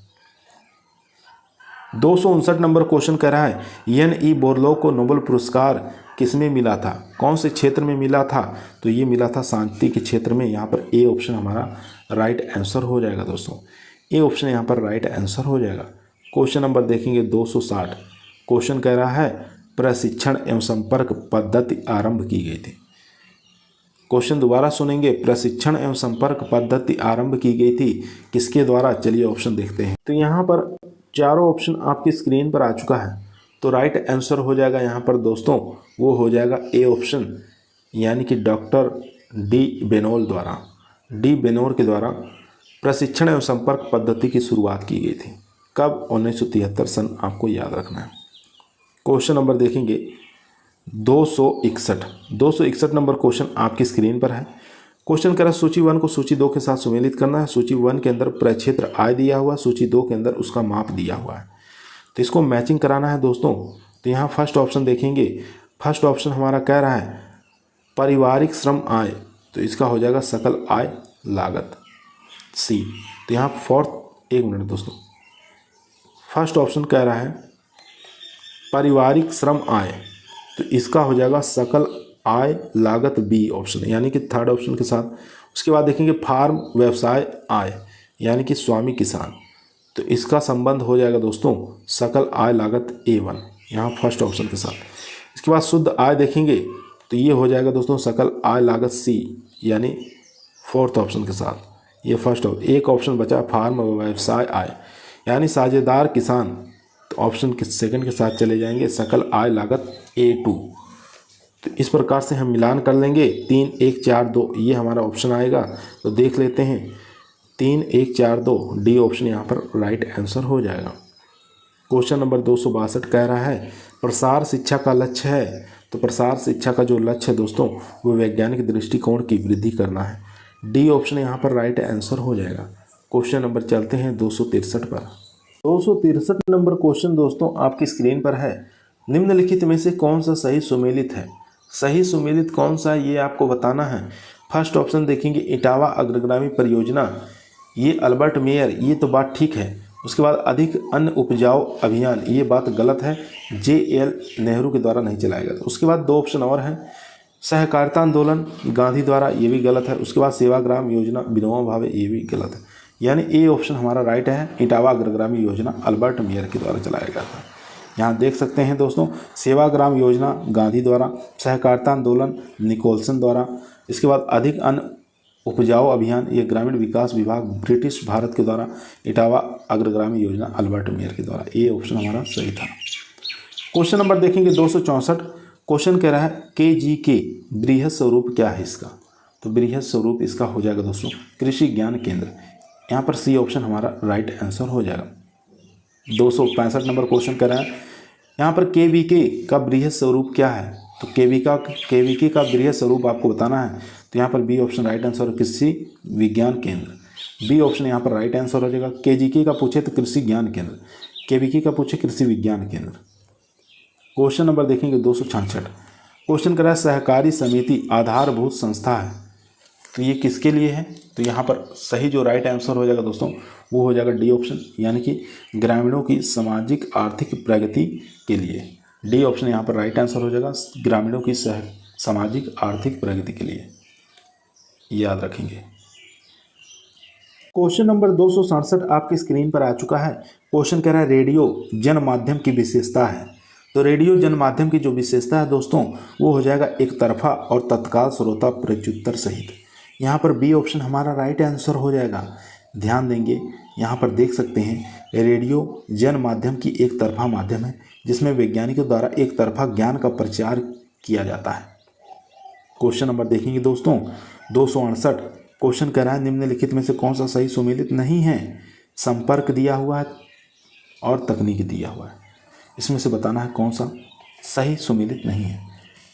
259 नंबर क्वेश्चन कह रहा है N.E. बोरलॉग को नोबेल पुरस्कार किसमें मिला था, कौन से क्षेत्र में मिला था। तो ये मिला था शांति के क्षेत्र में। यहाँ पर ए ऑप्शन हमारा राइट आंसर हो जाएगा दोस्तों, ए ऑप्शन यहाँ पर राइट आंसर हो जाएगा। क्वेश्चन नंबर देखेंगे 260। क्वेश्चन कह रहा है प्रशिक्षण एवं संपर्क पद्धति आरंभ की गई थी। क्वेश्चन दोबारा सुनेंगे, प्रशिक्षण एवं संपर्क पद्धति आरंभ की गई थी किसके द्वारा? चलिए ऑप्शन देखते हैं। तो यहाँ पर चारों ऑप्शन आपकी स्क्रीन पर आ चुका है, तो राइट आंसर हो जाएगा यहाँ पर दोस्तों, वो हो जाएगा ए ऑप्शन, यानी कि डॉक्टर डी बेनोल द्वारा, डी बेनोर के द्वारा प्रशिक्षण एवं संपर्क पद्धति की शुरुआत की गई थी। कब? 1973 सन, आपको याद रखना है। क्वेश्चन नंबर देखेंगे 261 नंबर क्वेश्चन आपकी स्क्रीन पर है। क्वेश्चन कह रहा है सूची 1 को सूची 2 के साथ सुमेलित करना है। सूची 1 के अंदर प्रक्षेत्र आय दिया हुआ, सूची 2 के अंदर उसका माप दिया हुआ है, तो इसको मैचिंग कराना है दोस्तों। तो यहाँ फर्स्ट ऑप्शन देखेंगे, फर्स्ट ऑप्शन हमारा कह रहा है पारिवारिक श्रम आय, तो इसका हो जाएगा सकल आय लागत सी। तो यहाँ फोर्थ, एक मिनट दोस्तों, फर्स्ट ऑप्शन कह रहा है पारिवारिक श्रम आय, तो इसका हो जाएगा सकल आय लागत बी ऑप्शन, यानी कि थर्ड ऑप्शन के साथ। उसके बाद देखेंगे फार्म व्यवसाय आय, यानी कि स्वामी किसान, तो इसका संबंध हो जाएगा दोस्तों सकल आय लागत A1, यहाँ फर्स्ट ऑप्शन के साथ। इसके बाद शुद्ध आय देखेंगे, तो ये हो जाएगा दोस्तों सकल आय लागत सी, यानी फोर्थ ऑप्शन के साथ। ये फर्स्ट एक ऑप्शन बचा फार्म व्यवसाय आय, यानी साझेदार किसान, तो ऑप्शन के सेकंड के साथ चले जाएंगे सकल आय लागत A2। तो इस प्रकार से हम मिलान कर लेंगे 3 1 4 2, ये हमारा ऑप्शन आएगा। तो देख लेते हैं 3 1 4 2, डी ऑप्शन यहाँ पर राइट आंसर हो जाएगा। क्वेश्चन नंबर 262 कह रहा है प्रसार शिक्षा का लक्ष्य है, तो प्रसार शिक्षा का जो लक्ष्य है दोस्तों वो वैज्ञानिक दृष्टिकोण की वृद्धि करना है, डी ऑप्शन यहाँ पर राइट आंसर हो जाएगा। क्वेश्चन नंबर चलते हैं 263 पर। 263 नंबर क्वेश्चन दोस्तों आपकी स्क्रीन पर है, निम्नलिखित में से कौन सा सही सुमेलित है? सही सुमेलित कौन सा है ये आपको बताना है। फर्स्ट ऑप्शन देखेंगे इटावा अग्रगामी परियोजना, ये अल्बर्ट मेयर, ये तो बात ठीक है। उसके बाद अधिक अन्न उपजाऊ अभियान, ये बात गलत है, JL नेहरू के द्वारा नहीं चलाया गया। उसके बाद 2 ऑप्शन और हैं, सहकारिता आंदोलन गांधी द्वारा, ये भी गलत है। उसके बाद सेवाग्राम योजना विनोबा भावे, ये भी गलत है, यानी ए ऑप्शन हमारा राइट है, इटावा अग्रगामी योजना अल्बर्ट मेयर के द्वारा चलाया गया था। यहाँ देख सकते हैं दोस्तों सेवाग्राम योजना गांधी द्वारा, सहकारिता आंदोलन निकोलसन द्वारा, इसके बाद अधिक अन्न उपजाऊ अभियान ये ग्रामीण विकास विभाग ब्रिटिश भारत के द्वारा, इटावा अग्रगामी योजना अल्बर्ट मेयर के द्वारा, ए ऑप्शन हमारा सही था। क्वेश्चन नंबर देखेंगे 264। क्वेश्चन कह रहा है KGK बृहद स्वरूप क्या है इसका? तो बृहद स्वरूप इसका हो जाएगा दोस्तों कृषि ज्ञान केंद्र, यहाँ पर सी ऑप्शन हमारा राइट आंसर हो जाएगा। 265 नंबर क्वेश्चन कर रहा है यहाँ पर KVK का बृहद स्वरूप क्या है? तो KVK का बृहद स्वरूप आपको बताना है, तो यहाँ पर बी ऑप्शन राइट आंसर, कृषि विज्ञान केंद्र, बी ऑप्शन यहाँ पर राइट आंसर हो जाएगा। KGK का पूछे तो कृषि ज्ञान केंद्र, KVK का पूछे कृषि विज्ञान केंद्र। क्वेश्चन नंबर देखेंगे 266। क्वेश्चन कर रहा है सहकारी समिति आधारभूत संस्था है, तो ये किसके लिए है? तो यहाँ पर सही जो राइट आंसर हो जाएगा दोस्तों वो हो जाएगा डी ऑप्शन, यानी कि ग्रामीणों की सामाजिक आर्थिक प्रगति के लिए, डी ऑप्शन यहाँ पर राइट आंसर हो जाएगा, ग्रामीणों की सामाजिक आर्थिक प्रगति के लिए, याद रखेंगे। क्वेश्चन नंबर 267 आपकी स्क्रीन पर आ चुका है। क्वेश्चन कह रहा है रेडियो जन माध्यम की विशेषता है, तो रेडियो जन माध्यम की जो विशेषता है दोस्तों वो हो जाएगा एक तरफा और तत्काल श्रोता प्रत्युत्तर सहित, यहाँ पर बी ऑप्शन हमारा राइट आंसर हो जाएगा। ध्यान देंगे यहाँ पर देख सकते हैं रेडियो जन माध्यम की एक तरफा माध्यम है जिसमें वैज्ञानिकों द्वारा एक तरफा ज्ञान का प्रचार किया जाता है। क्वेश्चन नंबर देखेंगे दोस्तों 268। क्वेश्चन कह रहा है निम्नलिखित में से कौन सा सही सुमेलित नहीं है? संपर्क दिया हुआ है और तकनीक दिया हुआ है, इसमें से बताना है कौन सा सही सुमेलित नहीं है।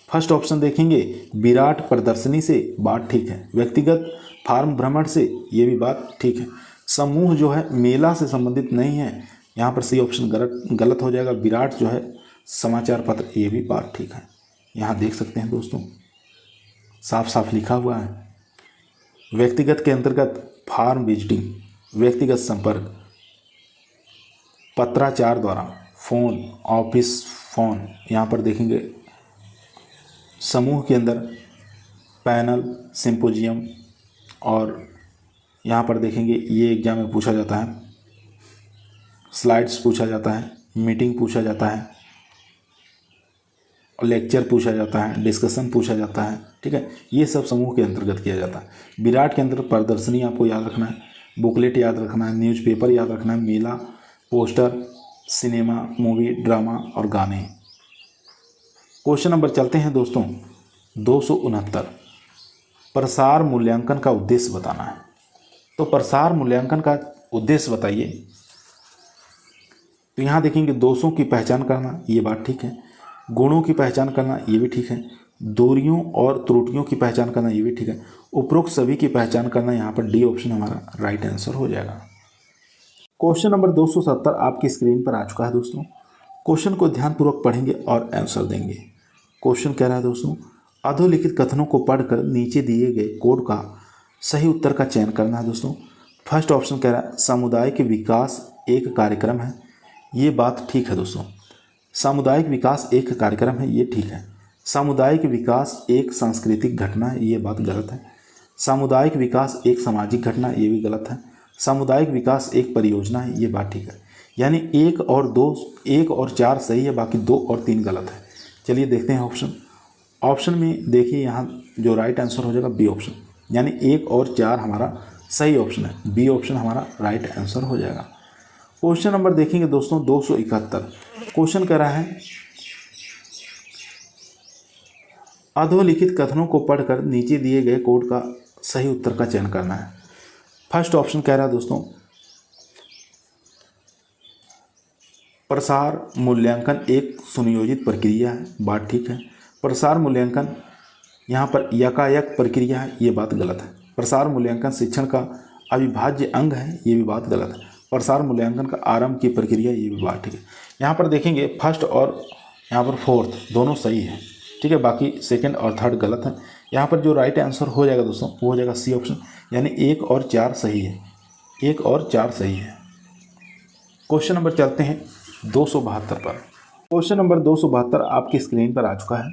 फर्स्ट ऑप्शन देखेंगे विराट प्रदर्शनी से, बात ठीक है। व्यक्तिगत फार्म भ्रमण से, ये भी बात ठीक है। समूह जो है मेला से संबंधित नहीं है, यहाँ पर सी ऑप्शन गलत हो जाएगा। विराट जो है समाचार पत्र, ये भी बात ठीक है। यहाँ देख सकते हैं दोस्तों साफ साफ लिखा हुआ है व्यक्तिगत के अंतर्गत फार्म विजिटिंग, व्यक्तिगत संपर्क, पत्राचार द्वारा, फ़ोन, ऑफिस फ़ोन, यहाँ पर देखेंगे समूह के अंदर पैनल, सिंपोजियम, और यहाँ पर देखेंगे ये एग्जाम में पूछा जाता है, स्लाइड्स पूछा जाता है, मीटिंग पूछा जाता है, लेक्चर पूछा जाता है, डिस्कशन पूछा जाता है, ठीक है, ये सब समूह के अंतर्गत किया जाता है। विराट के अंदर प्रदर्शनी आपको याद रखना है, बुकलेट याद रखना है, न्यूज़पेपर याद रखना है, मेला, पोस्टर, सिनेमा, मूवी, ड्रामा और गाने। क्वेश्चन नंबर चलते हैं दोस्तों 269, प्रसार मूल्यांकन का उद्देश्य बताना है। तो प्रसार मूल्यांकन का उद्देश्य बताइए। तो यहाँ देखेंगे दोषों की पहचान करना, ये बात ठीक है, गुणों की पहचान करना, ये भी ठीक है, दूरियों और त्रुटियों की पहचान करना, ये भी ठीक है, उपरोक्त सभी की पहचान करना, यहाँ पर डी ऑप्शन हमारा राइट आंसर हो जाएगा। क्वेश्चन नंबर 270 आपकी स्क्रीन पर आ चुका है दोस्तों। क्वेश्चन को ध्यानपूर्वक पढ़ेंगे और आंसर देंगे। क्वेश्चन कह रहा है दोस्तों, अधोलिखित कथनों को पढ़कर नीचे दिए गए कोड का सही उत्तर का चयन करना है दोस्तों। फर्स्ट ऑप्शन कह रहा है सामुदायिक विकास एक कार्यक्रम है, ये बात ठीक है दोस्तों। सामुदायिक विकास एक कार्यक्रम है, ये ठीक है। सामुदायिक विकास एक सांस्कृतिक घटना है, ये बात गलत है। सामुदायिक विकास एक सामाजिक घटना, ये भी गलत है। सामुदायिक विकास एक परियोजना है, ये बात ठीक है। यानी एक और चार सही है, बाकी 2 और 3 गलत है। चलिए देखते हैं ऑप्शन में देखिए, यहाँ जो राइट आंसर हो जाएगा बी ऑप्शन, यानी 1 और 4 हमारा सही ऑप्शन है, बी ऑप्शन हमारा राइट आंसर हो जाएगा। क्वेश्चन नंबर देखेंगे दोस्तों 271। क्वेश्चन कह रहा है अधोलिखित कथनों को पढ़कर नीचे दिए गए कोड का सही उत्तर का चयन करना है। फर्स्ट ऑप्शन कह रहा है दोस्तों प्रसार मूल्यांकन एक सुनियोजित प्रक्रिया है, बात ठीक है। प्रसार मूल्यांकन यहाँ पर यकायक प्रक्रिया है, ये बात गलत है। प्रसार मूल्यांकन शिक्षण का अविभाज्य अंग है, ये भी बात गलत है। प्रसार मूल्यांकन का आरंभ की प्रक्रिया, ये भी बात ठीक है। यहाँ पर देखेंगे फर्स्ट और यहाँ पर फोर्थ दोनों सही है, ठीक है, बाकी सेकंड और थर्ड गलत है। यहाँ पर जो राइट आंसर हो जाएगा दोस्तों वो हो जाएगा सी ऑप्शन, यानी 1 और 4 सही है, 1 और 4 सही है। क्वेश्चन नंबर चलते हैं 272 पर। क्वेश्चन नंबर 272 आपकी स्क्रीन पर आ चुका है।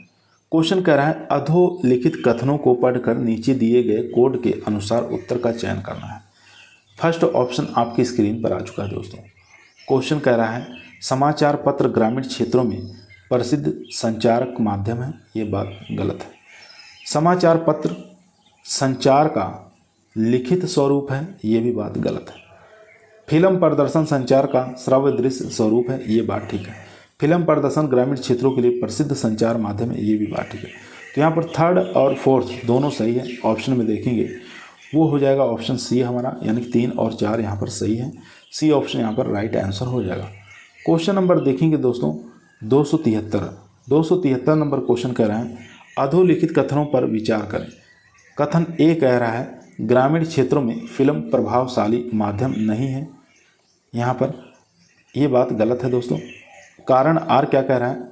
क्वेश्चन कह रहा है अधोलिखित कथनों को पढ़कर नीचे दिए गए कोड के अनुसार उत्तर का चयन करना है। फर्स्ट ऑप्शन आपकी स्क्रीन पर आ चुका है दोस्तों। क्वेश्चन कह रहा है समाचार पत्र ग्रामीण क्षेत्रों में प्रसिद्ध संचारक माध्यम है, ये बात गलत है। समाचार पत्र संचार का लिखित स्वरूप है, ये भी बात गलत है। फिल्म प्रदर्शन संचार का श्रव्य दृश्य स्वरूप है, ये बात ठीक है। फिल्म प्रदर्शन ग्रामीण क्षेत्रों के लिए प्रसिद्ध संचार माध्यम है, ये भी बात ठीक है। तो यहाँ पर थर्ड और फोर्थ दोनों सही है। ऑप्शन में देखेंगे वो हो जाएगा ऑप्शन सी हमारा, यानी 3 और 4 यहाँ पर सही है। सी ऑप्शन यहाँ पर राइट आंसर हो जाएगा। क्वेश्चन नंबर देखेंगे दोस्तों 273 नंबर क्वेश्चन कह रहा है अधोलिखित कथनों पर विचार करें। कथन ए कह रहा है ग्रामीण क्षेत्रों में फिल्म प्रभावशाली माध्यम नहीं है, यहाँ पर ये बात गलत है दोस्तों। कारण आर क्या कह रहा है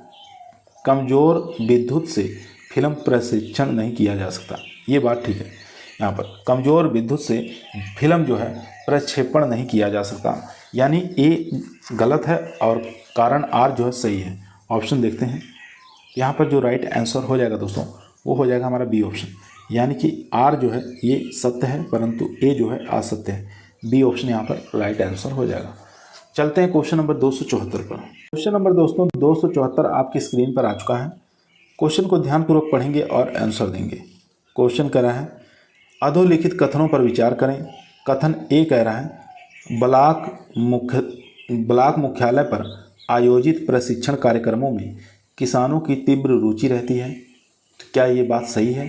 कमज़ोर विद्युत से फिल्म प्रशिक्षण नहीं किया जा सकता, ये बात ठीक है। यहाँ पर कमज़ोर विद्युत से फिल्म जो है प्रक्षेपण नहीं किया जा सकता, यानी ए गलत है और कारण आर जो है सही है। ऑप्शन देखते हैं, यहाँ पर जो राइट आंसर हो जाएगा दोस्तों वो हो जाएगा हमारा बी ऑप्शन, यानी कि आर जो है ये सत्य है परंतु ए जो है असत्य है। बी ऑप्शन यहाँ पर राइट आंसर हो जाएगा। चलते हैं क्वेश्चन नंबर 274 पर। क्वेश्चन नंबर दोस्तों 274 आपकी स्क्रीन पर आ चुका है। क्वेश्चन को ध्यानपूर्वक पढ़ेंगे और आंसर देंगे। क्वेश्चन कह रहा है अधोलिखित कथनों पर विचार करें। कथन ए कह रहा है ब्लॉक मुख्यालय पर आयोजित प्रशिक्षण कार्यक्रमों में किसानों की तीव्र रुचि रहती है, तो क्या ये बात सही है?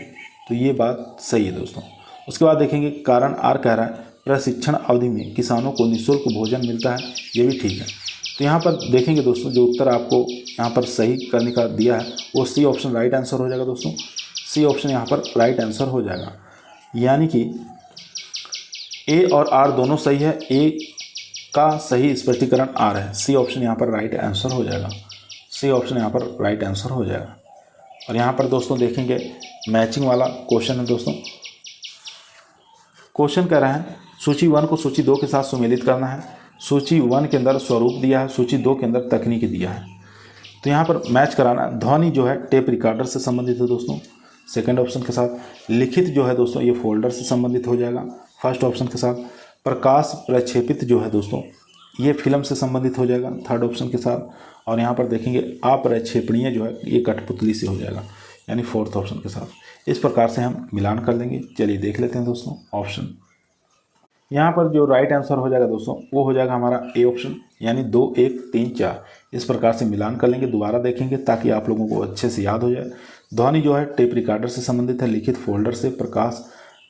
तो ये बात सही है दोस्तों। उसके बाद देखेंगे कारण आर कह रहा है प्रशिक्षण अवधि में किसानों को निःशुल्क भोजन मिलता है, ये भी ठीक है। तो यहाँ पर देखेंगे दोस्तों जो उत्तर आपको यहाँ पर सही करने का दिया है वो सी ऑप्शन राइट आंसर हो जाएगा दोस्तों। सी ऑप्शन यहाँ पर राइट आंसर हो जाएगा, यानी कि ए और आर दोनों सही है, ए का सही स्पष्टीकरण आर है। सी ऑप्शन यहाँ पर राइट आंसर हो जाएगा। सी ऑप्शन यहाँ पर राइट आंसर हो जाएगा। और यहाँ पर दोस्तों देखेंगे मैचिंग वाला क्वेश्चन है दोस्तों। क्वेश्चन कह रहा है सूची 1 को सूची 2 के साथ सुमेलित करना है। सूची 1 के अंदर स्वरूप दिया है, सूची 2 के अंदर तकनीक दिया है। तो यहाँ पर मैच कराना, ध्वनि जो है टेप रिकॉर्डर से संबंधित है दोस्तों सेकंड ऑप्शन के साथ। लिखित जो है दोस्तों ये फोल्डर से संबंधित हो जाएगा फर्स्ट ऑप्शन के साथ। प्रकाश प्रक्षेपित जो है दोस्तों ये फिल्म से संबंधित हो जाएगा थर्ड ऑप्शन के साथ। और यहाँ पर देखेंगे अप्रक्षेपणीय जो है ये कठपुतली से हो जाएगा, यानी फोर्थ ऑप्शन के साथ। इस प्रकार से हम मिलान कर लेंगे। चलिए देख लेते हैं दोस्तों ऑप्शन। यहाँ पर जो राइट आंसर हो जाएगा दोस्तों वो हो जाएगा हमारा ए ऑप्शन, यानी 2 1 3 4। इस प्रकार से मिलान कर लेंगे, दोबारा देखेंगे ताकि आप लोगों को अच्छे से याद हो जाए। ध्वनि जो है टेप रिकॉर्डर से संबंधित है, लिखित फोल्डर से, प्रकाश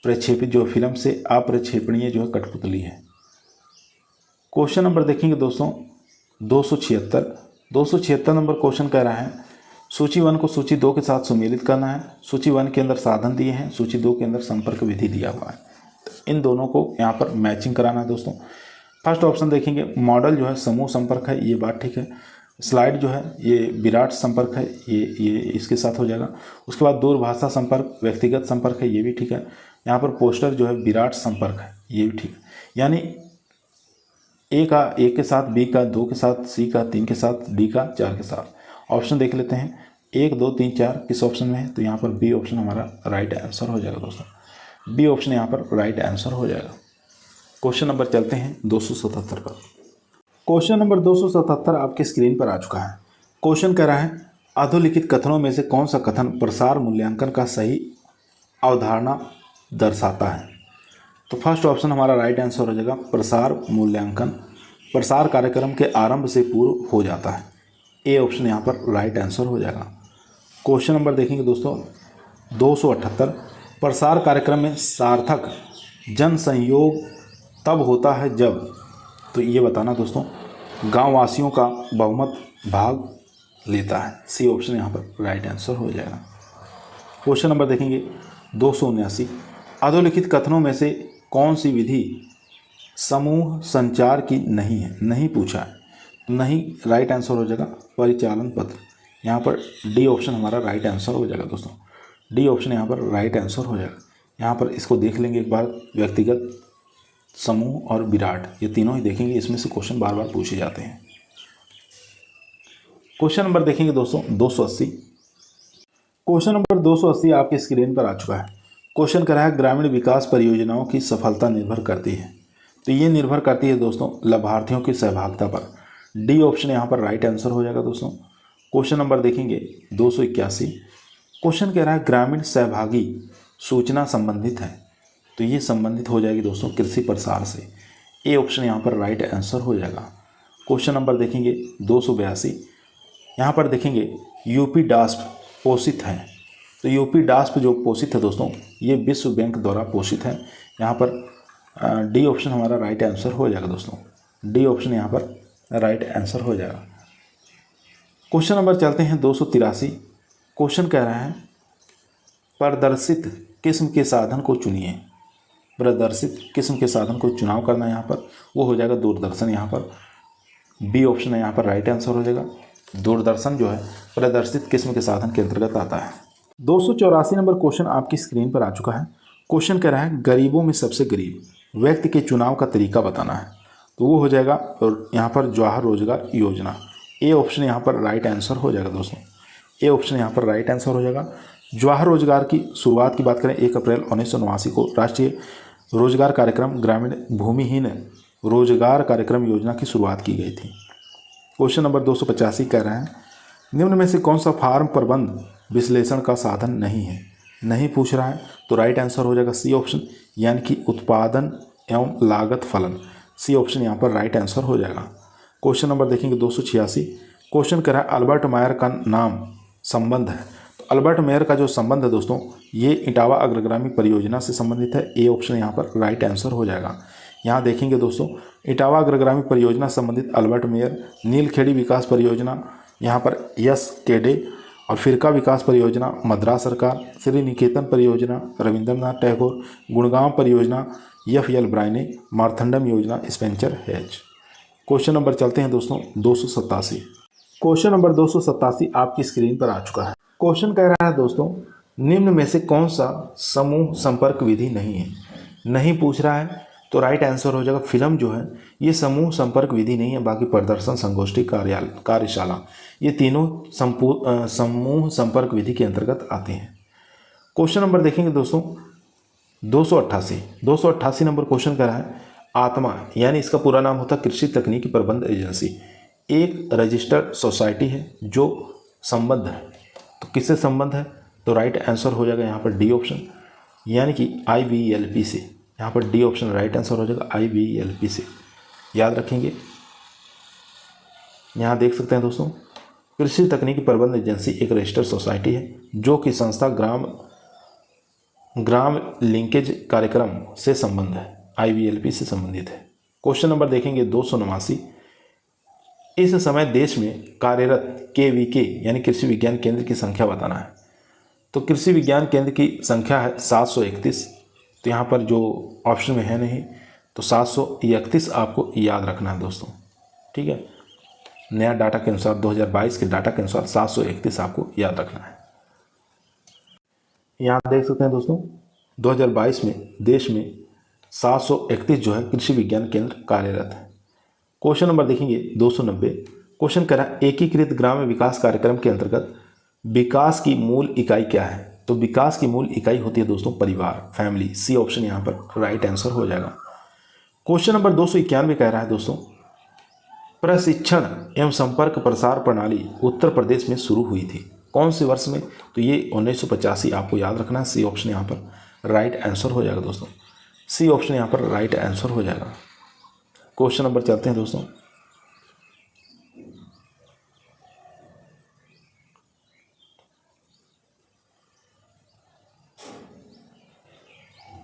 प्रक्षेपित जो फिल्म से, अप्रक्षेपणीय जो है कठपुतली है। क्वेश्चन नंबर देखेंगे दोस्तों 276 नंबर क्वेश्चन कह रहा है सूची 1 को सूची 2 के साथ सुमेलित करना है। सूची 1 के अंदर साधन दिए हैं, सूची 2 के अंदर संपर्क विधि दिया हुआ है। इन दोनों को यहाँ पर मैचिंग कराना है दोस्तों। फर्स्ट ऑप्शन देखेंगे मॉडल जो है समूह संपर्क है, ये बात ठीक है। स्लाइड जो है ये विराट संपर्क है, ये इसके साथ हो जाएगा। उसके बाद दूरभाषा संपर्क व्यक्तिगत संपर्क है, ये भी ठीक है। यहाँ पर पोस्टर जो है विराट संपर्क है, ये भी ठीक है। यानी ए का 1 के साथ, बी का 2 के साथ, सी का 3 के साथ, डी का 4 के साथ। ऑप्शन देख लेते हैं 1 2 3 4 किस ऑप्शन में है, तो यहाँ पर बी ऑप्शन हमारा राइट आंसर हो जाएगा दोस्तों। बी ऑप्शन यहाँ पर राइट आंसर हो जाएगा। क्वेश्चन नंबर चलते हैं 277 पर। क्वेश्चन नंबर 277 आपके स्क्रीन पर आ चुका है। क्वेश्चन कह रहा है अधोलिखित कथनों में से कौन सा कथन प्रसार मूल्यांकन का सही अवधारणा दर्शाता है। तो फर्स्ट ऑप्शन हमारा राइट आंसर हो जाएगा प्रसार मूल्यांकन प्रसार कार्यक्रम के आरंभ से पूर्व हो जाता है। ए ऑप्शन यहाँ पर राइट आंसर हो जाएगा। क्वेश्चन नंबर देखेंगे दोस्तों 278 प्रसार कार्यक्रम में सार्थक जन संयोग तब होता है जब, तो ये बताना दोस्तों गांववासियों का बहुमत भाग लेता है। सी ऑप्शन यहाँ पर राइट आंसर हो जाएगा। क्वेश्चन नंबर देखेंगे 279 अधोलिखित कथनों में से कौन सी विधि समूह संचार की नहीं है, नहीं पूछा है, नहीं राइट आंसर हो जाएगा परिचालन पत्र। यहाँ पर डी ऑप्शन हमारा राइट आंसर हो जाएगा दोस्तों। डी ऑप्शन यहाँ पर राइट आंसर हो जाएगा। यहाँ पर इसको देख लेंगे एक बार, व्यक्तिगत, समूह और विराट, ये तीनों ही देखेंगे। इसमें से क्वेश्चन बार बार पूछे जाते हैं। क्वेश्चन नंबर देखेंगे दोस्तों 280। क्वेश्चन नंबर 280 आपके स्क्रीन पर आ चुका है। क्वेश्चन कर रहा है ग्रामीण विकास परियोजनाओं की सफलता निर्भर करती है, तो ये निर्भर करती है दोस्तों लाभार्थियों की सहभागिता पर। डी ऑप्शन यहाँ पर राइट आंसर हो जाएगा दोस्तों। क्वेश्चन नंबर देखेंगे 281। क्वेश्चन कह रहा है ग्रामीण सहभागी सूचना संबंधित है, तो ये संबंधित हो जाएगी दोस्तों कृषि प्रसार से। ए ऑप्शन यहाँ पर राइट आंसर हो जाएगा। क्वेश्चन नंबर देखेंगे 282। यहाँ पर देखेंगे यूपी डास्प पोषित है, तो यूपी डास्प जो पोषित है दोस्तों ये विश्व बैंक द्वारा पोषित है। यहाँ पर डी ऑप्शन हमारा राइट आंसर हो जाएगा दोस्तों। डी ऑप्शन यहाँ पर राइट आंसर हो जाएगा। क्वेश्चन नंबर चलते हैं 283। क्वेश्चन कह रहा है प्रदर्शित किस्म के साधन को चुनिए। प्रदर्शित किस्म के साधन को चुनाव करना है, यहाँ पर वो हो जाएगा दूरदर्शन। यहाँ पर बी ऑप्शन है यहाँ पर राइट आंसर हो जाएगा। दूरदर्शन जो है प्रदर्शित किस्म के साधन के अंतर्गत आता है। 284 नंबर क्वेश्चन आपकी स्क्रीन पर आ चुका है। क्वेश्चन कह रहा है गरीबों में सबसे गरीब व्यक्ति के चुनाव का तरीका बताना है, तो वो हो जाएगा और यहाँ पर जवाहर रोजगार योजना। ए ऑप्शन यहाँ पर राइट आंसर हो जाएगा दोस्तों। ए ऑप्शन यहाँ पर राइट आंसर हो जाएगा। जवाहर रोजगार की शुरुआत की बात करें 1 अप्रैल 1989 को राष्ट्रीय रोजगार कार्यक्रम ग्रामीण भूमिहीन रोजगार कार्यक्रम योजना की शुरुआत की गई थी। क्वेश्चन नंबर 285 कह रहा है निम्न में से कौन सा फार्म प्रबंध विश्लेषण का साधन नहीं है, नहीं पूछ रहा है, तो राइट आंसर हो जाएगा सी ऑप्शन, यानी कि उत्पादन एवं लागत फलन। सी ऑप्शन यहाँ पर राइट आंसर हो जाएगा। क्वेश्चन नंबर देखेंगे 286। क्वेश्चन कह रहा है अल्बर्ट मायर का नाम संबंध है, तो अल्बर्ट मेयर का जो संबंध है दोस्तों ये इटावा अग्रगामी परियोजना से संबंधित है। ए ऑप्शन यहाँ पर राइट आंसर हो जाएगा। यहाँ देखेंगे दोस्तों इटावा अग्रगामी परियोजना संबंधित अल्बर्ट मेयर, नीलखेड़ी विकास परियोजना यहाँ पर यस केडे, और फिरका विकास परियोजना मद्रास सरकार, श्री निकेतन परियोजना रविंद्रनाथ टैगोर, गुड़गांव परियोजना एफ.एल. ब्रायने, मार्थंडम योजना स्पेंसर हेज। क्वेश्चन नंबर चलते हैं दोस्तों 287। क्वेश्चन नंबर 287 आपकी स्क्रीन पर आ चुका है। क्वेश्चन कह रहा है दोस्तों निम्न में से कौन सा समूह संपर्क विधि नहीं है, नहीं पूछ रहा है, तो राइट आंसर हो जाएगा फिल्म जो है ये समूह संपर्क विधि नहीं है, बाकी प्रदर्शन संगोष्ठी कार्यशाला ये तीनों समूह संपर्क विधि के अंतर्गत आते हैं। क्वेश्चन नंबर देखेंगे दोस्तों 288 नंबर क्वेश्चन कर रहा है आत्मा यानी इसका पूरा नाम होता है कृषि तकनीकी प्रबंध एजेंसी, एक रजिस्टर्ड सोसाइटी है जो संबद्ध है। तो किससे संबद्ध है? तो राइट आंसर हो जाएगा यहाँ पर डी ऑप्शन, यानी कि IBELP से। यहाँ पर डी ऑप्शन राइट आंसर हो जाएगा IBELP से, याद रखेंगे। यहाँ देख सकते हैं दोस्तों, कृषि तकनीकी प्रबंध एजेंसी एक रजिस्टर्ड सोसाइटी है जो कि संस्था ग्राम लिंकेज कार्यक्रम से संबंध है, IBELP से संबंधित है। क्वेश्चन नंबर देखेंगे 289। इस समय देश में कार्यरत KVK यानी कृषि विज्ञान केंद्र की संख्या बताना है। तो कृषि विज्ञान केंद्र की संख्या है 731। तो यहाँ पर जो ऑप्शन में है नहीं, तो 731 आपको याद रखना है दोस्तों, ठीक है। नया डाटा के अनुसार 2022 के डाटा के अनुसार 731 आपको याद रखना है। यहाँ देख सकते हैं दोस्तों, 2022 में देश में 731 जो है कृषि विज्ञान केंद्र कार्यरत है। क्वेश्चन नंबर देखेंगे 290। क्वेश्चन कह रहा है एकीकृत ग्राम्य विकास कार्यक्रम के अंतर्गत विकास की मूल इकाई क्या है? तो विकास की मूल इकाई होती है दोस्तों परिवार, फैमिली। सी ऑप्शन यहाँ पर राइट आंसर हो जाएगा। क्वेश्चन नंबर 291 कह रहा है दोस्तों प्रशिक्षण एवं संपर्क प्रसार प्रणाली उत्तर प्रदेश में शुरू हुई थी, कौन से वर्ष में? तो ये 1985 आपको याद रखना है। सी ऑप्शन यहाँ पर राइट आंसर हो जाएगा दोस्तों, सी ऑप्शन यहाँ पर राइट आंसर हो जाएगा। क्वेश्चन नंबर चलते हैं दोस्तों,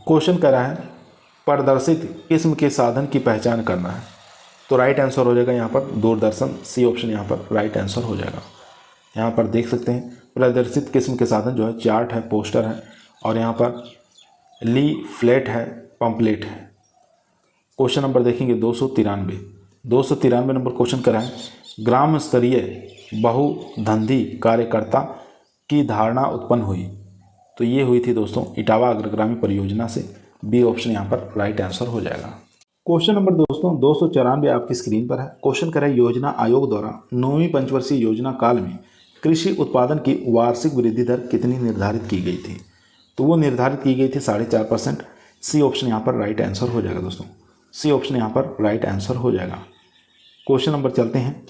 क्वेश्चन कर रहा है प्रदर्शित किस्म के साधन की पहचान करना है। तो राइट आंसर हो जाएगा यहाँ पर दूरदर्शन। सी ऑप्शन यहाँ पर राइट आंसर हो जाएगा। यहाँ पर देख सकते हैं प्रदर्शित किस्म के साधन जो है चार्ट है, पोस्टर है, और यहाँ पर लीफलेट है, पंपलेट है। क्वेश्चन नंबर देखेंगे 293 नंबर क्वेश्चन करा है ग्राम स्तरीय बहुधंधी कार्यकर्ता की धारणा उत्पन्न हुई। तो ये हुई थी दोस्तों इटावा अग्रगामी परियोजना से। बी ऑप्शन यहाँ पर राइट आंसर हो जाएगा। क्वेश्चन नंबर दोस्तों 294 आपकी स्क्रीन पर है। क्वेश्चन करें योजना आयोग द्वारा 9वीं पंचवर्षीय योजना काल में कृषि उत्पादन की वार्षिक वृद्धि दर कितनी निर्धारित की गई थी? तो वो निर्धारित की गई थी 4.5%। सी ऑप्शन यहाँ पर राइट आंसर हो जाएगा दोस्तों, सी ऑप्शन यहाँ पर राइट आंसर हो जाएगा। क्वेश्चन नंबर चलते हैं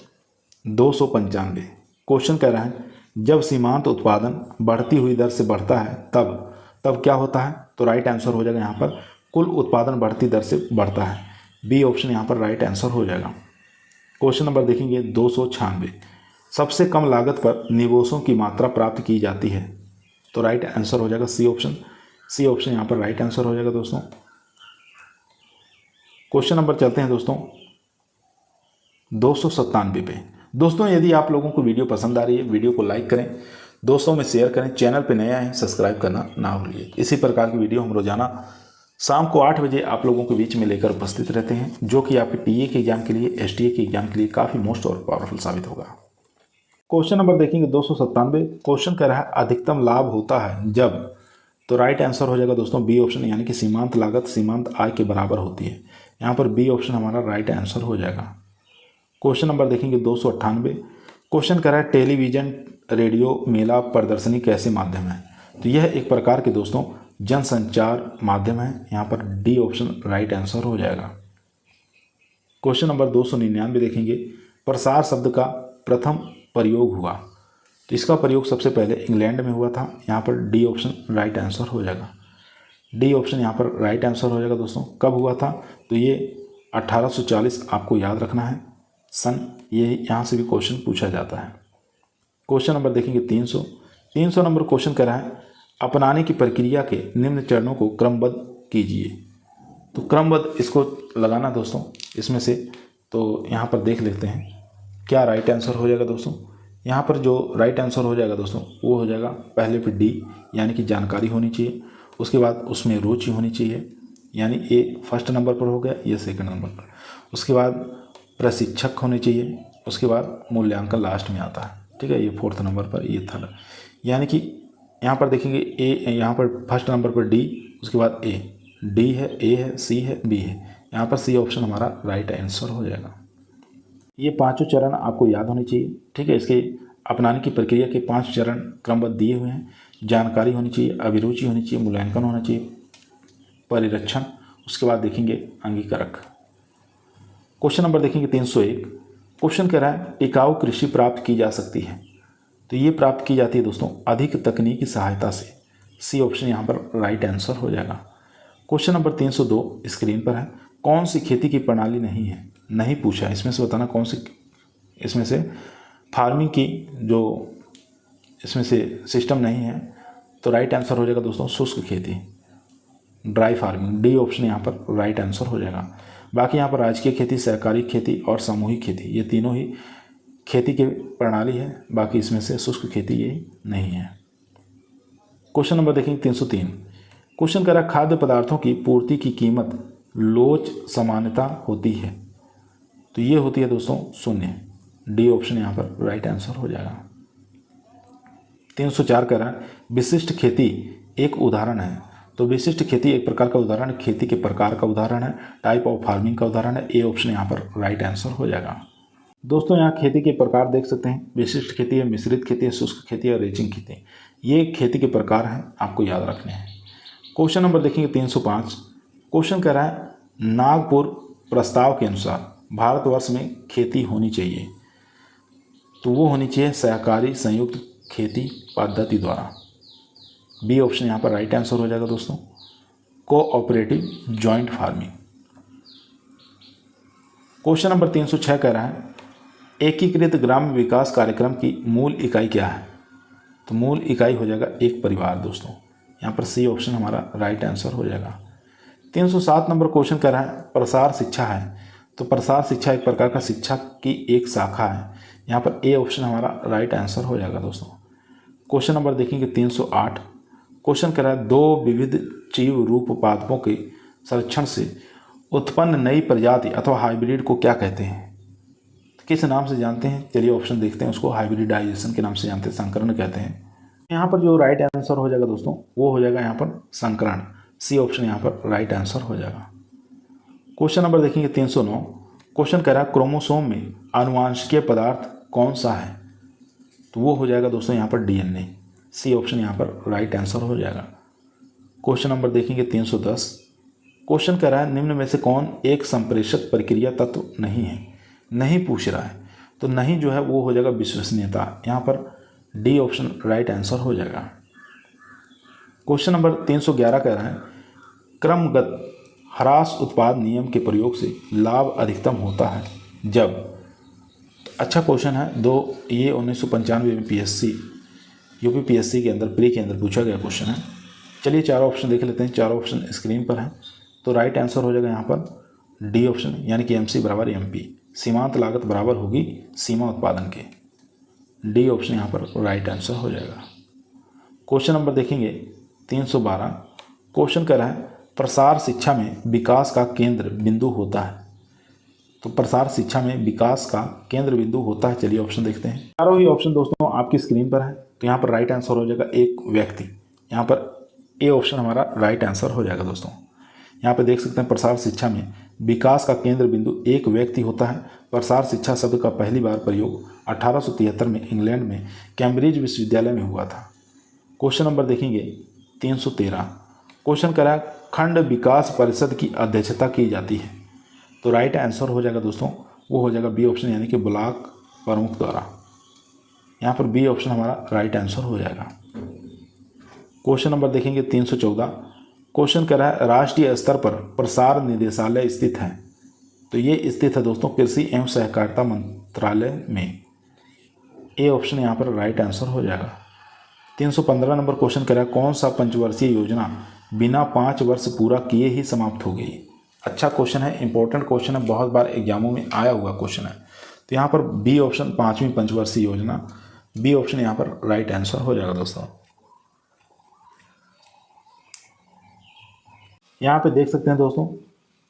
295। क्वेश्चन कह रहा है जब सीमांत उत्पादन बढ़ती हुई दर से बढ़ता है तब क्या होता है? तो राइट आंसर हो जाएगा यहाँ पर कुल उत्पादन बढ़ती दर से बढ़ता है। बी ऑप्शन यहाँ पर राइट आंसर हो जाएगा। क्वेश्चन नंबर देखेंगे 296। सबसे कम लागत पर निवेशों की मात्रा प्राप्त की जाती है। तो राइट आंसर हो जाएगा सी ऑप्शन, सी ऑप्शन यहाँ पर राइट आंसर हो जाएगा दोस्तों। क्वेश्चन नंबर चलते हैं दोस्तों 297 पे। दोस्तों यदि आप लोगों को वीडियो पसंद आ रही है, वीडियो को लाइक करें, दोस्तों में शेयर करें, चैनल पे नए आए हैं सब्सक्राइब करना ना भूलिए। इसी प्रकार की वीडियो हम रोजाना शाम को 8 बजे आप लोगों के बीच में लेकर उपस्थित रहते हैं, जो कि आपके टीए के एग्जाम के लिए, एसटीए के एग्जाम के लिए काफ़ी मोस्ट और पावरफुल साबित होगा। क्वेश्चन नंबर देखेंगे 297। क्वेश्चन कह रहा है अधिकतम लाभ होता है जब? तो राइट आंसर हो जाएगा दोस्तों बी ऑप्शन, यानी कि सीमांत लागत सीमांत आय के बराबर होती है। यहाँ पर बी ऑप्शन हमारा राइट आंसर हो जाएगा। क्वेश्चन नंबर देखेंगे 298। क्वेश्चन कह रहा है टेलीविज़न, रेडियो, मेला, प्रदर्शनी कैसे माध्यम है? तो यह एक प्रकार के दोस्तों जनसंचार माध्यम है। यहाँ पर डी ऑप्शन राइट आंसर हो जाएगा। क्वेश्चन नंबर 299 देखेंगे प्रसार शब्द का प्रथम प्रयोग हुआ। तो इसका प्रयोग सबसे पहले इंग्लैंड में हुआ था। यहाँ पर डी ऑप्शन राइट आंसर हो जाएगा। डी ऑप्शन यहाँ पर राइट आंसर हो जाएगा दोस्तों। कब हुआ था? तो ये 1840 आपको याद रखना है सन, ये यहाँ से भी क्वेश्चन पूछा जाता है। क्वेश्चन नंबर देखेंगे 300 नंबर क्वेश्चन कर रहा है अपनाने की प्रक्रिया के निम्न चरणों को क्रमबद्ध कीजिए। तो क्रमबद्ध इसको लगाना दोस्तों इसमें से, तो यहाँ पर देख लेते हैं क्या राइट आंसर हो जाएगा दोस्तों। यहाँ पर जो राइट आंसर हो जाएगा दोस्तों वो हो जाएगा पहले पे डी, यानी कि जानकारी होनी चाहिए। उसके बाद उसमें रुचि होनी चाहिए, यानी ए फर्स्ट नंबर पर हो गया, ये सेकंड नंबर पर। उसके बाद प्रशिक्षक होने चाहिए, उसके बाद मूल्यांकन लास्ट में आता है, ठीक है, ये फोर्थ नंबर पर, ये थर्ड। यानी कि यहाँ पर देखेंगे ए, यहाँ पर फर्स्ट नंबर पर डी, उसके बाद ए, डी है, ए है, सी है, बी है। यहाँ पर सी ऑप्शन हमारा राइट आंसर हो जाएगा। ये पांचों चरण आपको याद होने चाहिए, ठीक है। इसके अपनाने की प्रक्रिया के 5 चरण क्रमबद्ध दिए हुए हैं। जानकारी होनी चाहिए, अभिरुचि होनी चाहिए, मूल्यांकन होना चाहिए, परिरक्षण, उसके बाद देखेंगे अंगीकारक। क्वेश्चन नंबर देखेंगे 301। क्वेश्चन कह रहा है टिकाऊ कृषि प्राप्त की जा सकती है। तो ये प्राप्त की जाती है दोस्तों अधिक तकनीकी सहायता से। सी ऑप्शन यहाँ पर राइट आंसर हो जाएगा। क्वेश्चन नंबर 302 स्क्रीन पर है। कौन सी खेती की प्रणाली नहीं है, नहीं पूछा, इसमें से बताना कौन सी, इसमें से फार्मिंग की जो इसमें से सिस्टम नहीं है। तो राइट आंसर हो जाएगा दोस्तों शुष्क खेती, ड्राई फार्मिंग। डी ऑप्शन यहाँ पर राइट आंसर हो जाएगा। बाकी यहाँ पर राजकीय खेती, सहकारी खेती और सामूहिक खेती, ये तीनों ही खेती की प्रणाली है। बाकी इसमें से शुष्क खेती ये नहीं है। क्वेश्चन नंबर देखेंगे 303। क्वेश्चन कह रहा खाद्य पदार्थों की पूर्ति की कीमत लोच समानता होती है। तो ये होती है दोस्तों शून्य। डी ऑप्शन यहाँ पर राइट आंसर हो जाएगा। 304 कह रहा है विशिष्ट खेती एक उदाहरण है। तो विशिष्ट खेती एक प्रकार का उदाहरण, खेती के प्रकार का उदाहरण है, टाइप ऑफ फार्मिंग का उदाहरण है। ए ऑप्शन यहाँ पर राइट आंसर हो जाएगा। दोस्तों यहाँ खेती के प्रकार देख सकते हैं, विशिष्ट खेती है, मिश्रित खेती है, शुष्क खेती है और रेचिंग खेती है। ये खेती के प्रकार हैं, आपको याद रखने हैं। क्वेश्चन नंबर देखेंगे 305। क्वेश्चन कह रहा है नागपुर प्रस्ताव के अनुसार भारतवर्ष में खेती होनी चाहिए। तो वो होनी चाहिए सहकारी संयुक्त खेती पद्धति द्वारा। बी ऑप्शन यहाँ पर राइट आंसर हो जाएगा दोस्तों, cooperative joint farming. Question number 306 कह रहा है एकीकृत ग्राम्य विकास कार्यक्रम की मूल इकाई क्या है। तो मूल इकाई हो जाएगा एक परिवार दोस्तों। यहाँ पर सी ऑप्शन हमारा राइट आंसर हो जाएगा। 307 नंबर क्वेश्चन कह रहा है प्रसार शिक्षा है। तो प्रसार शिक्षा एक प्रकार का शिक्षा की एक शाखा है। यहाँ पर ए ऑप्शन हमारा राइट आंसर हो जाएगा दोस्तों। क्वेश्चन नंबर देखेंगे 308। क्वेश्चन कह रहा है दो विविध जीव रूपपादपों के संरक्षण से उत्पन्न नई प्रजाति अथवा हाइब्रिड को क्या कहते हैं। किस नाम से जानते हैं, चलिए ऑप्शन देखते हैं। उसको हाइब्रिडाइजेशन के नाम से जानते हैं, संकरण कहते हैं। यहाँ पर जो राइट आंसर हो जाएगा दोस्तों वो हो जाएगा यहाँ पर संकरण। सी ऑप्शन यहाँ पर राइट आंसर हो जाएगा। क्वेश्चन नंबर देखेंगे 309। क्वेश्चन कह रहा है क्रोमोसोम में आनुवांशिकीय पदार्थ कौन सा है। तो वो हो जाएगा दोस्तों यहाँ पर डीएनए। सी ऑप्शन यहाँ पर राइट आंसर हो जाएगा। क्वेश्चन नंबर देखेंगे 310। क्वेश्चन कह रहा है निम्न में से कौन एक संप्रेषक प्रक्रिया तत्व नहीं है, नहीं पूछ रहा है। तो नहीं जो है वो हो जाएगा विश्वसनीयता। यहाँ पर डी ऑप्शन राइट आंसर हो जाएगा। क्वेश्चन नंबर 311 कह रहा है क्रमगत ह्रास उत्पाद नियम के प्रयोग से लाभ अधिकतम होता है जब। अच्छा क्वेश्चन है दो, ये 1995 में पीएससी यूपी पीएससी के अंदर प्री के अंदर पूछा गया क्वेश्चन है। चलिए चारों ऑप्शन देख लेते हैं। चारों ऑप्शन स्क्रीन पर हैं। तो राइट आंसर हो जाएगा यहाँ पर डी ऑप्शन, यानी कि एमसी बराबर एमपी, सीमांत लागत बराबर होगी सीमा उत्पादन के। डी ऑप्शन यहाँ पर राइट आंसर हो जाएगा। क्वेश्चन नंबर देखेंगे 312। क्वेश्चन कह रहा है प्रसार शिक्षा में विकास का केंद्र बिंदु होता है। तो प्रसार शिक्षा में विकास का केंद्र बिंदु होता है। चलिए ऑप्शन देखते हैं। चारों ही ऑप्शन दोस्तों आपकी स्क्रीन पर है। तो यहाँ पर राइट आंसर हो जाएगा एक व्यक्ति। यहाँ पर ए ऑप्शन हमारा राइट आंसर हो जाएगा दोस्तों। यहाँ पे देख सकते हैं प्रसार शिक्षा में विकास का केंद्र बिंदु एक व्यक्ति होता है। प्रसार शिक्षा शब्द का पहली बार प्रयोग 1873 में इंग्लैंड में कैम्ब्रिज विश्वविद्यालय में हुआ था। क्वेश्चन नंबर देखेंगे 313। क्वेश्चन करा खंड विकास परिषद की अध्यक्षता की जाती है। तो राइट आंसर हो जाएगा दोस्तों वो हो जाएगा बी ऑप्शन, यानी कि ब्लॉक प्रमुख द्वारा। यहाँ पर बी ऑप्शन हमारा राइट आंसर हो जाएगा। क्वेश्चन नंबर देखेंगे 314। क्वेश्चन कह रहा है राष्ट्रीय स्तर पर प्रसार निदेशालय स्थित है। तो ये स्थित है दोस्तों कृषि एवं सहकारिता मंत्रालय में। ए ऑप्शन यहाँ पर राइट आंसर हो जाएगा। 315 नंबर क्वेश्चन कह रहा है कौन सा पंचवर्षीय योजना बिना 5 वर्ष पूरा किए ही समाप्त हो गई। अच्छा क्वेश्चन है, इंपॉर्टेंट क्वेश्चन है, बहुत बार एग्जामों में आया हुआ क्वेश्चन है। तो यहाँ पर बी ऑप्शन 5वीं पंचवर्षीय योजना, बी ऑप्शन यहाँ पर राइट आंसर हो जाएगा दोस्तों। यहाँ पे देख सकते हैं दोस्तों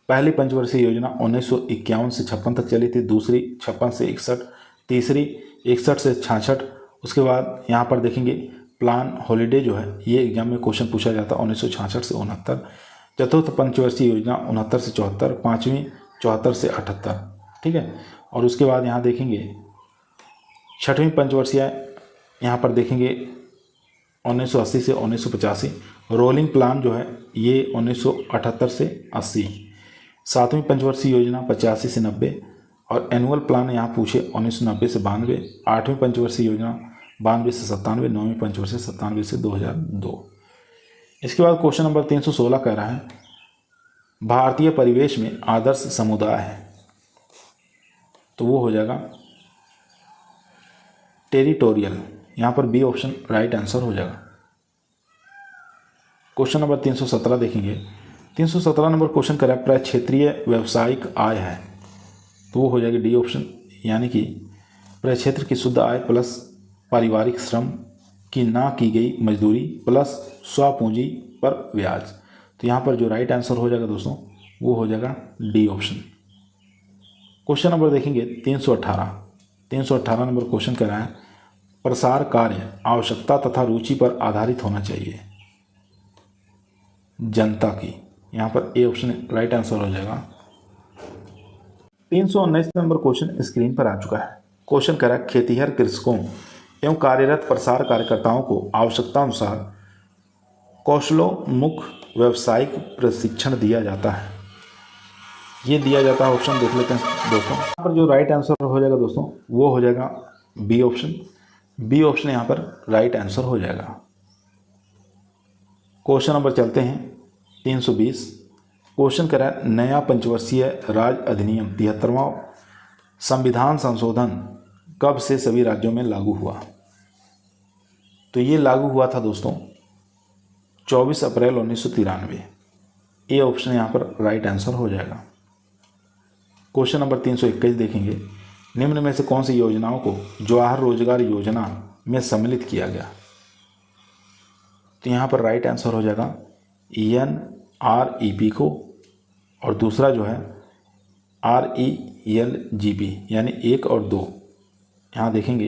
पहली पंचवर्षीय योजना 1951 से 56 तक चली थी, दूसरी 56 से 61, तीसरी 61 से 66। उसके बाद यहाँ पर देखेंगे प्लान हॉलीडे जो है ये एग्जाम में क्वेश्चन पूछा जाता है 1966 से 69। चतुर्थ पंचवर्षीय योजना 69 से 74, पाँचवीं 74 से 78, ठीक है। और उसके बाद यहाँ देखेंगे छठवीं पंचवर्षीय यहाँ पर देखेंगे 1980 से 1985। रोलिंग प्लान जो है ये 1978 से 80। 7वीं पंचवर्षीय योजना 85 से 90 और एनुअल प्लान यहाँ पूछे 1990 से 92, 8वीं पंचवर्षीय योजना 92 से 97, 9वीं पंचवर्षीय 97 से 2002। इसके बाद क्वेश्चन नंबर 316 कह रहा है भारतीय परिवेश में आदर्श समुदाय है, तो वो हो जाएगा टेरिटोरियल। यहाँ पर बी ऑप्शन राइट आंसर हो जाएगा। क्वेश्चन नंबर 317 देखेंगे। 317 नंबर क्वेश्चन करा प्रक्षेत्रीय व्यावसायिक आय है, तो वो हो जाएगी डी ऑप्शन, यानी कि प्रक्षेत्र की शुद्ध आय प्लस पारिवारिक श्रम की ना की गई मजदूरी प्लस स्वपूंजी पर ब्याज। तो यहाँ पर जो राइट आंसर हो जाएगा दोस्तों वो हो जाएगा डी ऑप्शन। क्वेश्चन नंबर देखेंगे 318 नंबर क्वेश्चन कह रहा है प्रसार कार्य आवश्यकता तथा रुचि पर आधारित होना चाहिए जनता की। यहाँ पर ए ऑप्शन राइट आंसर हो जाएगा। 319 नंबर क्वेश्चन स्क्रीन पर आ चुका है। क्वेश्चन कह रहा है खेतीहर कृषकों एवं कार्यरत प्रसार कार्यकर्ताओं को आवश्यकता अनुसार कौशलोन्मुख व्यावसायिक प्रशिक्षण दिया जाता है। ये दिया जाता है ऑप्शन देख लेते हैं दोस्तों। यहाँ पर जो राइट आंसर हो जाएगा दोस्तों वो हो जाएगा बी ऑप्शन। बी ऑप्शन यहाँ पर राइट आंसर हो जाएगा। क्वेश्चन नंबर चलते हैं 320। क्वेश्चन करा नया पंचवर्षीय राज्य अधिनियम 73वां संविधान संशोधन कब से सभी राज्यों में लागू हुआ। तो ये लागू हुआ था दोस्तों 24 अप्रैल 1993। ए ऑप्शन यहाँ पर राइट आंसर हो जाएगा। क्वेश्चन नंबर 321 देखेंगे। निम्न में से कौन सी योजनाओं को जवाहर रोजगार योजना में सम्मिलित किया गया। तो यहाँ पर राइट आंसर हो जाएगा NREP को, और दूसरा जो है RELGP यानी 1 और 2। यहाँ देखेंगे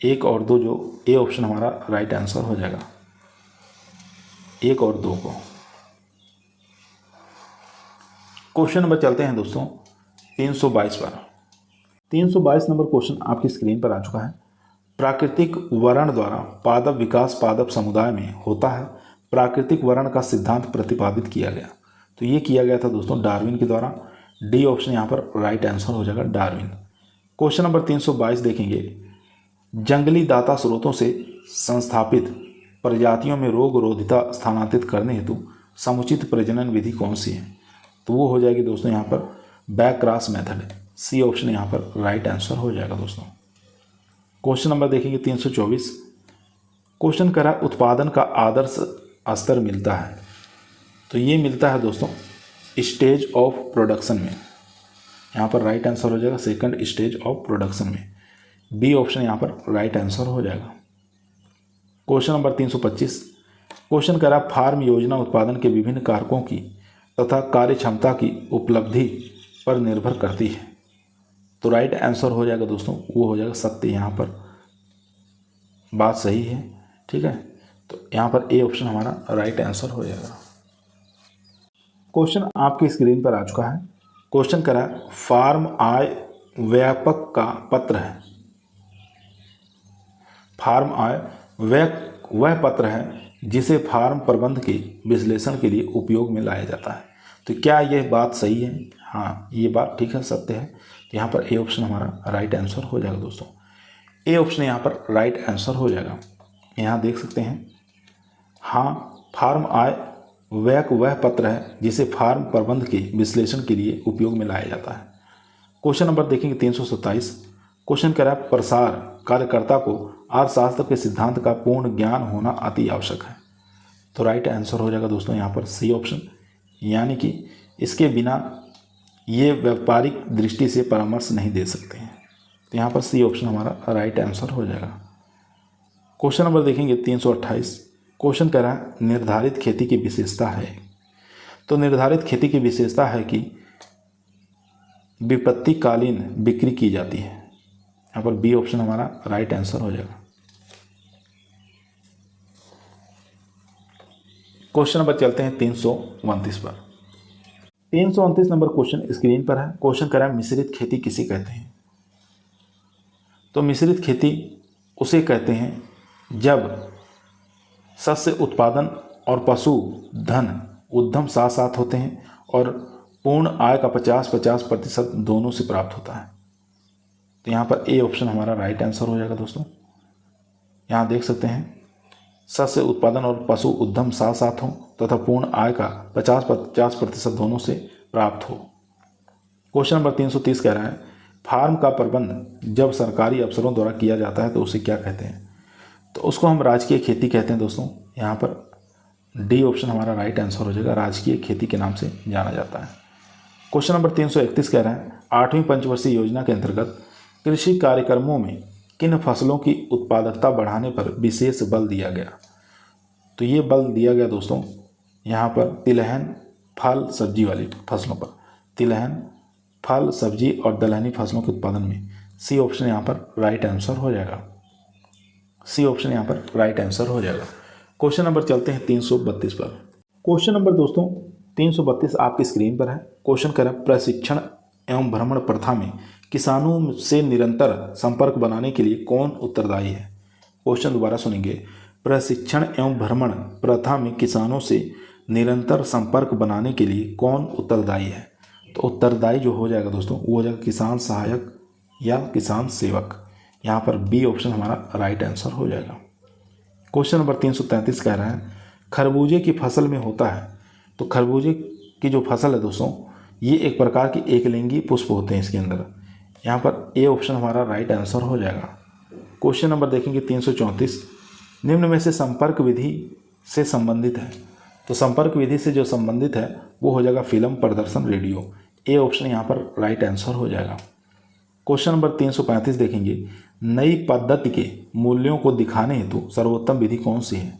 1 और 2 जो ए ऑप्शन हमारा राइट आंसर हो जाएगा 1 और 2 को। क्वेश्चन नंबर चलते हैं दोस्तों 322 पर। 322 नंबर क्वेश्चन आपकी स्क्रीन पर आ चुका है। प्राकृतिक वर्ण द्वारा पादप विकास पादप समुदाय में होता है। प्राकृतिक वर्ण का सिद्धांत प्रतिपादित किया गया। तो ये किया गया था दोस्तों डार्विन के द्वारा। डी ऑप्शन यहाँ पर राइट आंसर हो जाएगा डार्विन। क्वेश्चन नंबर 322 देखेंगे। जंगली दाता स्रोतों से संस्थापित प्रजातियों में रोग रोधिता स्थानांतरित करने हेतु समुचित प्रजनन विधि कौन सी है। तो वो हो जाएगी दोस्तों यहाँ पर back cross method. C option यहाँ पर राइट आंसर हो जाएगा दोस्तों। क्वेश्चन नंबर देखेंगे 324। क्वेश्चन करा उत्पादन का आदर्श स्तर मिलता है। तो ये मिलता है दोस्तों स्टेज ऑफ प्रोडक्शन में। यहाँ पर राइट आंसर हो जाएगा सेकंड स्टेज ऑफ प्रोडक्शन में। बी ऑप्शन यहाँ पर राइट आंसर हो जाएगा। Question number 325। क्वेश्चन करा फार्म योजना उत्पादन के विभिन्न कारकों की तथा कार्य क्षमता की उपलब्धि पर निर्भर करती है। तो राइट आंसर हो जाएगा दोस्तों वो हो जाएगा सत्य। यहाँ पर बात सही है, ठीक है। तो यहाँ पर ए ऑप्शन हमारा राइट आंसर हो जाएगा। क्वेश्चन आपकी स्क्रीन पर आ चुका है। क्वेश्चन करा फार्म आय व्यापक का पत्र है। फार्म आय वह पत्र है जिसे फार्म प्रबंध के विश्लेषण के लिए उपयोग में लाया जाता है। तो क्या यह बात सही है। हाँ ये बात ठीक है, सत्य है। तो यहाँ पर ए ऑप्शन हमारा राइट आंसर हो जाएगा दोस्तों। ए ऑप्शन यहाँ पर राइट आंसर हो जाएगा। यहाँ देख सकते हैं हाँ फार्म आय वह पत्र है जिसे फार्म प्रबंध के विश्लेषण के लिए उपयोग में लाया जाता है। क्वेश्चन नंबर देखेंगे 327। क्वेश्चन कह रहा है प्रसार कार्यकर्ता को अर्थशास्त्र के सिद्धांत का पूर्ण ज्ञान होना अति आवश्यक है। तो राइट आंसर हो जाएगा दोस्तों यहाँ पर सी ऑप्शन, यानी कि इसके बिना ये व्यापारिक दृष्टि से परामर्श नहीं दे सकते हैं। तो यहाँ पर सी ऑप्शन हमारा राइट आंसर हो जाएगा। क्वेश्चन नंबर देखेंगे 328। क्वेश्चन कह रहा है निर्धारित खेती की विशेषता है। तो निर्धारित खेती की विशेषता है कि विपत्तिकालीन बिक्री की जाती है। यहाँ पर बी ऑप्शन हमारा राइट आंसर हो जाएगा। क्वेश्चन नंबर चलते हैं 329 पर। 329 नंबर क्वेश्चन स्क्रीन पर है। क्वेश्चन कह रहा है मिश्रित खेती किसे कहते हैं। तो मिश्रित खेती उसे कहते हैं जब शस्य उत्पादन और पशु धन उद्यम साथ साथ होते हैं और पूर्ण आय का 50% दोनों से प्राप्त होता है। तो यहाँ पर ए ऑप्शन हमारा राइट आंसर हो जाएगा दोस्तों। यहाँ देख सकते हैं शस्य उत्पादन और पशु उद्यम साथ साथ हो तथा पूर्ण आय का 50% दोनों से प्राप्त हो। क्वेश्चन नंबर 330 कह रहा है फार्म का प्रबंध जब सरकारी अफसरों द्वारा किया जाता है तो उसे क्या कहते हैं? तो उसको हम राजकीय खेती कहते हैं दोस्तों। यहाँ पर डी ऑप्शन हमारा राइट आंसर हो जाएगा, राजकीय खेती के नाम से जाना जाता है। क्वेश्चन नंबर 331 कह रहा है 8वीं पंचवर्षीय योजना के अंतर्गत कृषि कार्यक्रमों में किन फसलों की उत्पादकता बढ़ाने पर विशेष बल दिया गया? तो ये बल दिया गया दोस्तों यहाँ पर तिलहन, फल, सब्जी वाली फसलों पर, तिलहन, फल, सब्जी और दलहनी फसलों के उत्पादन में। सी ऑप्शन यहाँ पर राइट आंसर हो जाएगा। सी ऑप्शन यहाँ पर राइट आंसर हो जाएगा। क्वेश्चन नंबर चलते हैं 332 पर। क्वेश्चन नंबर दोस्तों 332 आपकी स्क्रीन पर है। क्वेश्चन कह रहा है प्रशिक्षण एवं भ्रमण प्रथा में किसानों से निरंतर संपर्क बनाने के लिए कौन उत्तरदायी है? क्वेश्चन दोबारा सुनेंगे। प्रशिक्षण एवं भ्रमण प्रथा में किसानों से निरंतर संपर्क बनाने के लिए कौन उत्तरदायी है? तो उत्तरदायी जो हो जाएगा दोस्तों वो हो जाएगा किसान सहायक या किसान सेवक। यहाँ पर बी ऑप्शन हमारा राइट आंसर हो जाएगा। क्वेश्चन नंबर 333 कह रहा है खरबूजे की फसल में होता है। तो खरबूजे की जो फसल है दोस्तों ये एक प्रकार की एकलिंगी पुष्प होते हैं इसके अंदर। यहाँ पर ए ऑप्शन हमारा राइट आंसर हो जाएगा। क्वेश्चन नंबर देखेंगे 334 निम्न में से संपर्क विधि से संबंधित है। तो संपर्क विधि से जो संबंधित है वो हो जाएगा फिल्म, प्रदर्शन, रेडियो। ए ऑप्शन यहाँ पर राइट आंसर हो जाएगा। क्वेश्चन नंबर 335 देखेंगे नई पद्धति के मूल्यों को दिखाने हेतु सर्वोत्तम विधि कौन सी है?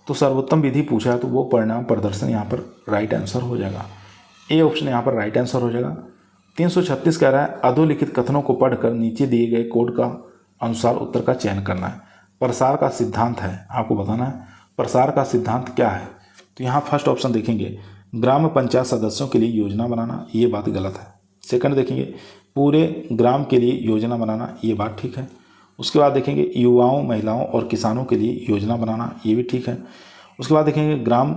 तो सर्वोत्तम विधि पूछा है तो वो परिणाम प्रदर्शन यहाँ पर राइट आंसर हो जाएगा। ए ऑप्शन यहाँ पर राइट आंसर हो जाएगा। 336 कह रहा है अधोलिखित कथनों को पढ़कर नीचे दिए गए कोड का अनुसार उत्तर का चयन करना है। प्रसार का सिद्धांत है, आपको बताना है प्रसार का सिद्धांत क्या है। तो यहाँ फर्स्ट ऑप्शन देखेंगे ग्राम पंचायत सदस्यों के लिए योजना बनाना, ये बात गलत है। सेकंड देखेंगे पूरे ग्राम के लिए योजना बनाना, ये बात ठीक है। उसके बाद देखेंगे युवाओं, महिलाओं और किसानों के लिए योजना बनाना, ये भी ठीक है। उसके बाद देखेंगे ग्राम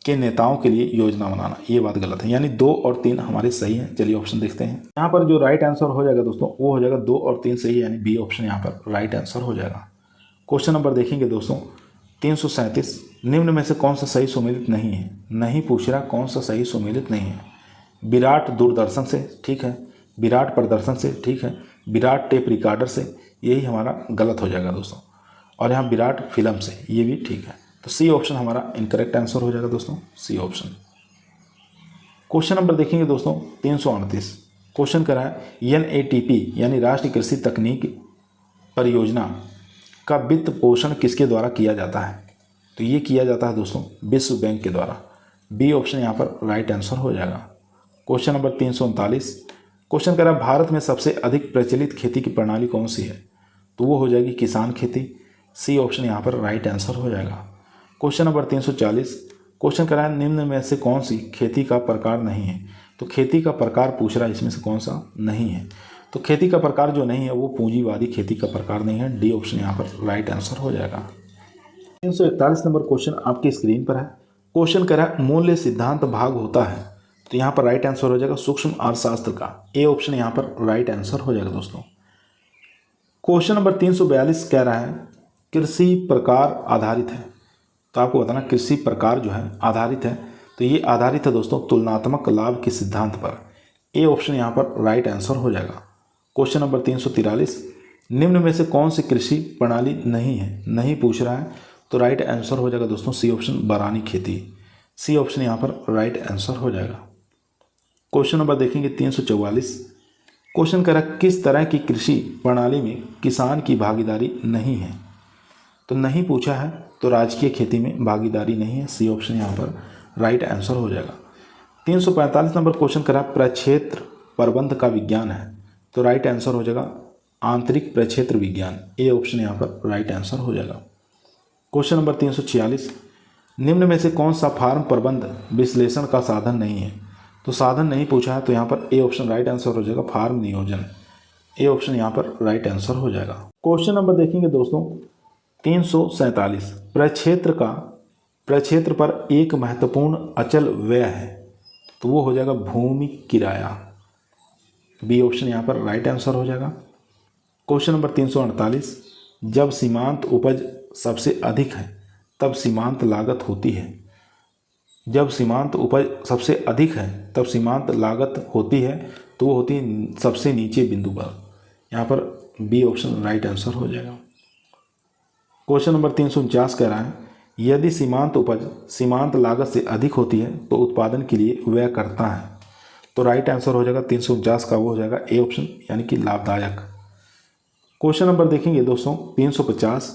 के नेताओं के लिए योजना बनाना, ये बात गलत है। यानी 2 और 3 हमारे सही हैं। चलिए ऑप्शन देखते हैं। यहाँ पर जो राइट आंसर हो जाएगा दोस्तों वो हो जाएगा 2 और 3 सही है, यानी बी ऑप्शन यहाँ पर राइट आंसर हो जाएगा। क्वेश्चन नंबर देखेंगे दोस्तों 337 निम्न में से कौन सा सही सुमेलित नहीं है? नहीं पूछ रहा कौन सा सही सुमेलित नहीं है। विराट दूरदर्शन से ठीक है, विराट प्रदर्शन से ठीक है, विराट टेप रिकॉर्डर से, यही हमारा गलत हो जाएगा दोस्तों। और यहाँ विराट फिल्म से, ये भी ठीक है। तो सी ऑप्शन हमारा इनकरेक्ट आंसर हो जाएगा दोस्तों, सी ऑप्शन। क्वेश्चन नंबर देखेंगे दोस्तों 338। क्वेश्चन करा है NATP यानी राष्ट्रीय कृषि तकनीक परियोजना का वित्त पोषण किसके द्वारा किया जाता है? तो ये किया जाता है दोस्तों विश्व बैंक के द्वारा। बी ऑप्शन यहाँ पर राइट आंसर हो जाएगा। Question number 339। क्वेश्चन कह रहा है भारत में सबसे अधिक प्रचलित खेती की प्रणाली कौन सी है? तो वो हो जाएगी किसान खेती। सी ऑप्शन यहाँ पर राइट आंसर हो जाएगा। Question number 340। क्वेश्चन कह रहा है निम्न में से कौन सी खेती का प्रकार नहीं है? तो खेती का प्रकार पूछ रहा है, इसमें से कौन सा नहीं है? तो खेती का प्रकार जो नहीं है वो पूंजीवादी खेती का प्रकार नहीं है। डी ऑप्शन यहाँ पर राइट आंसर हो जाएगा। 341 नंबर क्वेश्चन आपकी स्क्रीन पर है। क्वेश्चन कह रहा है मूल्य सिद्धांत भाग होता है। तो यहाँ पर राइट आंसर हो जाएगा सूक्ष्म अर्थशास्त्र का। ए ऑप्शन यहाँ पर राइट आंसर हो जाएगा दोस्तों। क्वेश्चन नंबर 342 कह रहा है कृषि प्रकार आधारित है। तो आपको बताना कृषि प्रकार जो है आधारित है, तो ये आधारित है दोस्तों तुलनात्मक लाभ के सिद्धांत पर। ए ऑप्शन यहाँ पर राइट आंसर हो जाएगा। Question number 343। निम्न में से कौन सी कृषि प्रणाली नहीं है? नहीं पूछ रहा है, तो राइट आंसर हो जाएगा दोस्तों सी ऑप्शन बारानी खेती। सी ऑप्शन यहाँ पर राइट आंसर हो जाएगा। क्वेश्चन नंबर देखेंगे 344। क्वेश्चन कह रहा है किस तरह की कृषि प्रणाली में किसान की भागीदारी नहीं है? तो नहीं पूछा है, तो राजकीय खेती में भागीदारी नहीं है। सी ऑप्शन यहाँ पर राइट आंसर हो जाएगा। 345 नंबर क्वेश्चन कह रहा है प्रक्षेत्र प्रबंध का विज्ञान है। तो राइट आंसर हो जाएगा आंतरिक प्रक्षेत्र विज्ञान। ए ऑप्शन यहाँ पर राइट आंसर हो जाएगा। Question number 346। निम्न में से कौन सा फार्म प्रबंध विश्लेषण का साधन नहीं है? तो साधन नहीं पूछा है, तो यहाँ पर ए ऑप्शन राइट आंसर हो जाएगा फार्म नियोजन। ए ऑप्शन यहाँ पर राइट आंसर हो जाएगा। क्वेश्चन नंबर देखेंगे दोस्तों 347। प्रक्षेत्र पर एक महत्वपूर्ण अचल व्यय है। तो वो हो जाएगा भूमि किराया। बी ऑप्शन यहाँ पर राइट आंसर हो जाएगा। क्वेश्चन नंबर 348, जब सीमांत उपज सबसे अधिक है तब सीमांत लागत होती है। जब सीमांत उपज सबसे अधिक है तब सीमांत लागत होती है, तो वो होती है सबसे नीचे बिंदु पर। यहाँ पर बी ऑप्शन राइट आंसर हो जाएगा। क्वेश्चन नंबर 349 कह रहा है, यदि सीमांत उपज सीमांत लागत से अधिक होती है तो उत्पादन के लिए व्यय करता है। तो राइट आंसर हो जाएगा 349 का, वो हो जाएगा ए ऑप्शन, यानी कि लाभदायक। क्वेश्चन नंबर देखेंगे दोस्तों 350।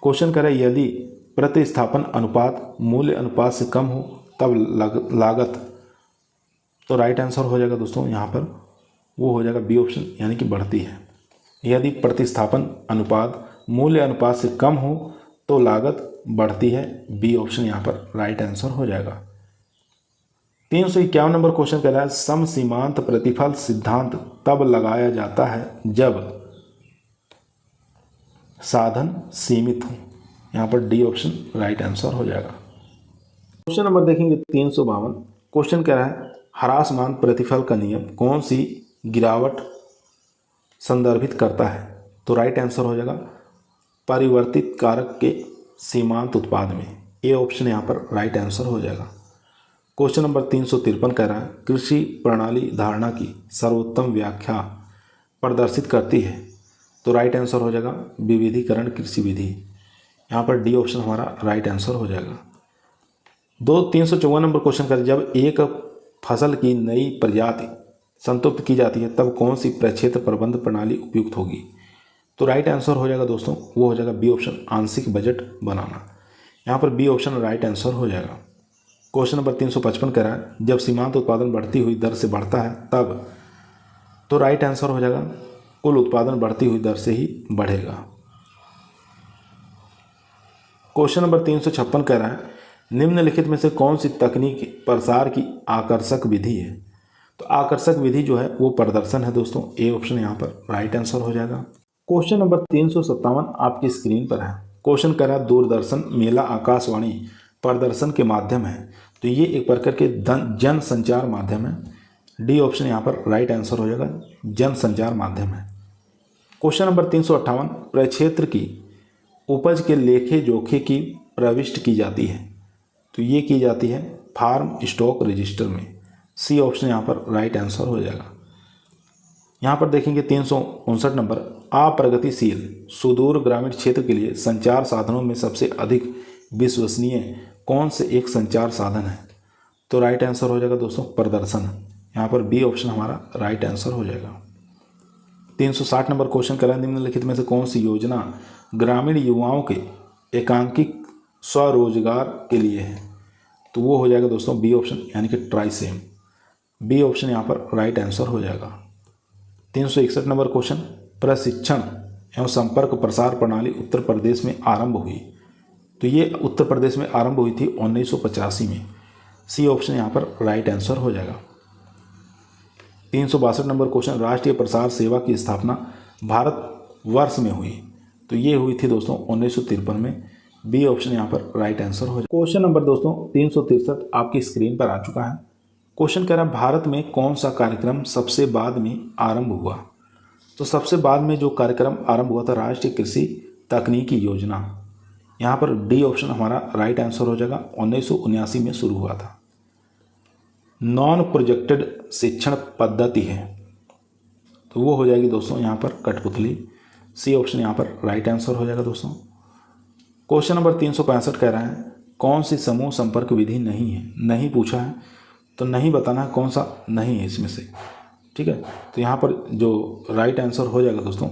क्वेश्चन कह रहा है, यदि प्रतिस्थापन अनुपात मूल्य अनुपात से कम हो तब लागत। तो राइट आंसर हो जाएगा दोस्तों यहाँ पर, वो हो जाएगा बी ऑप्शन, यानी कि बढ़ती है। यदि प्रतिस्थापन अनुपात मूल्य अनुपात से कम हो तो लागत बढ़ती है। बी ऑप्शन यहाँ पर राइट आंसर हो जाएगा। 351 नंबर क्वेश्चन कह रहा है, सम सीमांत प्रतिफल सिद्धांत तब लगाया जाता है जब साधन सीमित हो। यहाँ पर डी ऑप्शन राइट आंसर हो जाएगा। क्वेश्चन नंबर देखेंगे 352। क्वेश्चन कह रहा है, ह्रासमान प्रतिफल का नियम कौन सी गिरावट संदर्भित करता है। तो राइट आंसर हो जाएगा परिवर्तित कारक के सीमांत उत्पाद में। ए ऑप्शन यहाँ पर राइट आंसर हो जाएगा। क्वेश्चन नंबर 353 कह रहा है, कृषि प्रणाली धारणा की सर्वोत्तम व्याख्या प्रदर्शित करती है। तो राइट आंसर हो जाएगा विविधीकरण कृषि विधि। यहाँ पर डी ऑप्शन हमारा राइट आंसर हो जाएगा। 354 नंबर क्वेश्चन कर, जब एक फसल की नई प्रजाति संतुष्ट की जाती है तब कौन सी प्रक्षेत्र प्रबंध प्रणाली उपयुक्त होगी। तो राइट आंसर हो जाएगा दोस्तों, वो हो जाएगा बी ऑप्शन, आंशिक बजट बनाना। यहाँ पर बी ऑप्शन राइट आंसर हो जाएगा। क्वेश्चन नंबर 355 कह रहा है, जब सीमांत उत्पादन बढ़ती हुई दर से बढ़ता है तब। तो राइट आंसर हो जाएगा कुल उत्पादन बढ़ती हुई दर से ही बढ़ेगा। क्वेश्चन नंबर 356 कह रहा है, निम्नलिखित में से कौन सी तकनीक प्रसार की आकर्षक विधि है। तो आकर्षक विधि जो है वो प्रदर्शन है दोस्तों। ए ऑप्शन यहाँ पर राइट आंसर हो जाएगा। क्वेश्चन नंबर 357 आपकी स्क्रीन पर है। क्वेश्चन कह रहा है, दूरदर्शन, मेला, आकाशवाणी प्रदर्शन के माध्यम है। तो ये एक प्रकार के जन संचार माध्यम है। डी ऑप्शन यहाँ पर राइट आंसर हो जाएगा, जन संचार माध्यम है। क्वेश्चन नंबर 358, प्रक्षेत्र की उपज के लेखे जोखे की प्रविष्ट की जाती है। तो ये की जाती है फार्म स्टॉक रजिस्टर में। सी ऑप्शन यहाँ पर राइट आंसर हो जाएगा। यहाँ पर देखेंगे 359 नंबर, अप्रगतिशील सुदूर ग्रामीण क्षेत्र के लिए संचार साधनों में सबसे अधिक विश्वसनीय कौन से एक संचार साधन है। तो राइट आंसर हो जाएगा दोस्तों प्रदर्शन। यहाँ पर बी ऑप्शन हमारा राइट आंसर हो जाएगा। 360 नंबर क्वेश्चन करा, निम्नलिखित में से कौन सी योजना ग्रामीण युवाओं के एकांकिक स्वरोजगार के लिए है। तो वो हो जाएगा दोस्तों बी ऑप्शन, यानी कि ट्राइसेम। बी ऑप्शन यहाँ पर राइट आंसर हो जाएगा। 361 नंबर क्वेश्चन, प्रशिक्षण एवं संपर्क प्रसार प्रणाली उत्तर प्रदेश में आरंभ हुई। तो ये उत्तर प्रदेश में आरंभ हुई थी 1985 में। सी ऑप्शन यहाँ पर राइट आंसर हो जाएगा। 362 नंबर क्वेश्चन, राष्ट्रीय प्रसार सेवा की स्थापना भारत वर्ष में हुई। तो ये हुई थी दोस्तों 1953 में। बी ऑप्शन यहाँ पर राइट आंसर हो जाएगा। क्वेश्चन नंबर दोस्तों 363 आपकी स्क्रीन पर आ चुका है। क्वेश्चन कह रहा है, भारत में कौन सा कार्यक्रम सबसे बाद में आरंभ हुआ। तो सबसे बाद में जो कार्यक्रम आरंभ हुआ था राष्ट्रीय कृषि तकनीकी योजना। यहाँ पर डी ऑप्शन हमारा राइट आंसर हो जाएगा। 1979 में शुरू हुआ था। नॉन प्रोजेक्टेड शिक्षण पद्धति है, तो वो हो जाएगी दोस्तों यहाँ पर कठपुतली। सी ऑप्शन यहाँ पर राइट आंसर हो जाएगा दोस्तों। क्वेश्चन नंबर 365 कह रहा है, कौन सी समूह संपर्क विधि नहीं है। नहीं पूछा है तो नहीं बताना है कौन सा नहीं है इसमें से, ठीक है। तो यहाँ पर जो राइट आंसर हो जाएगा दोस्तों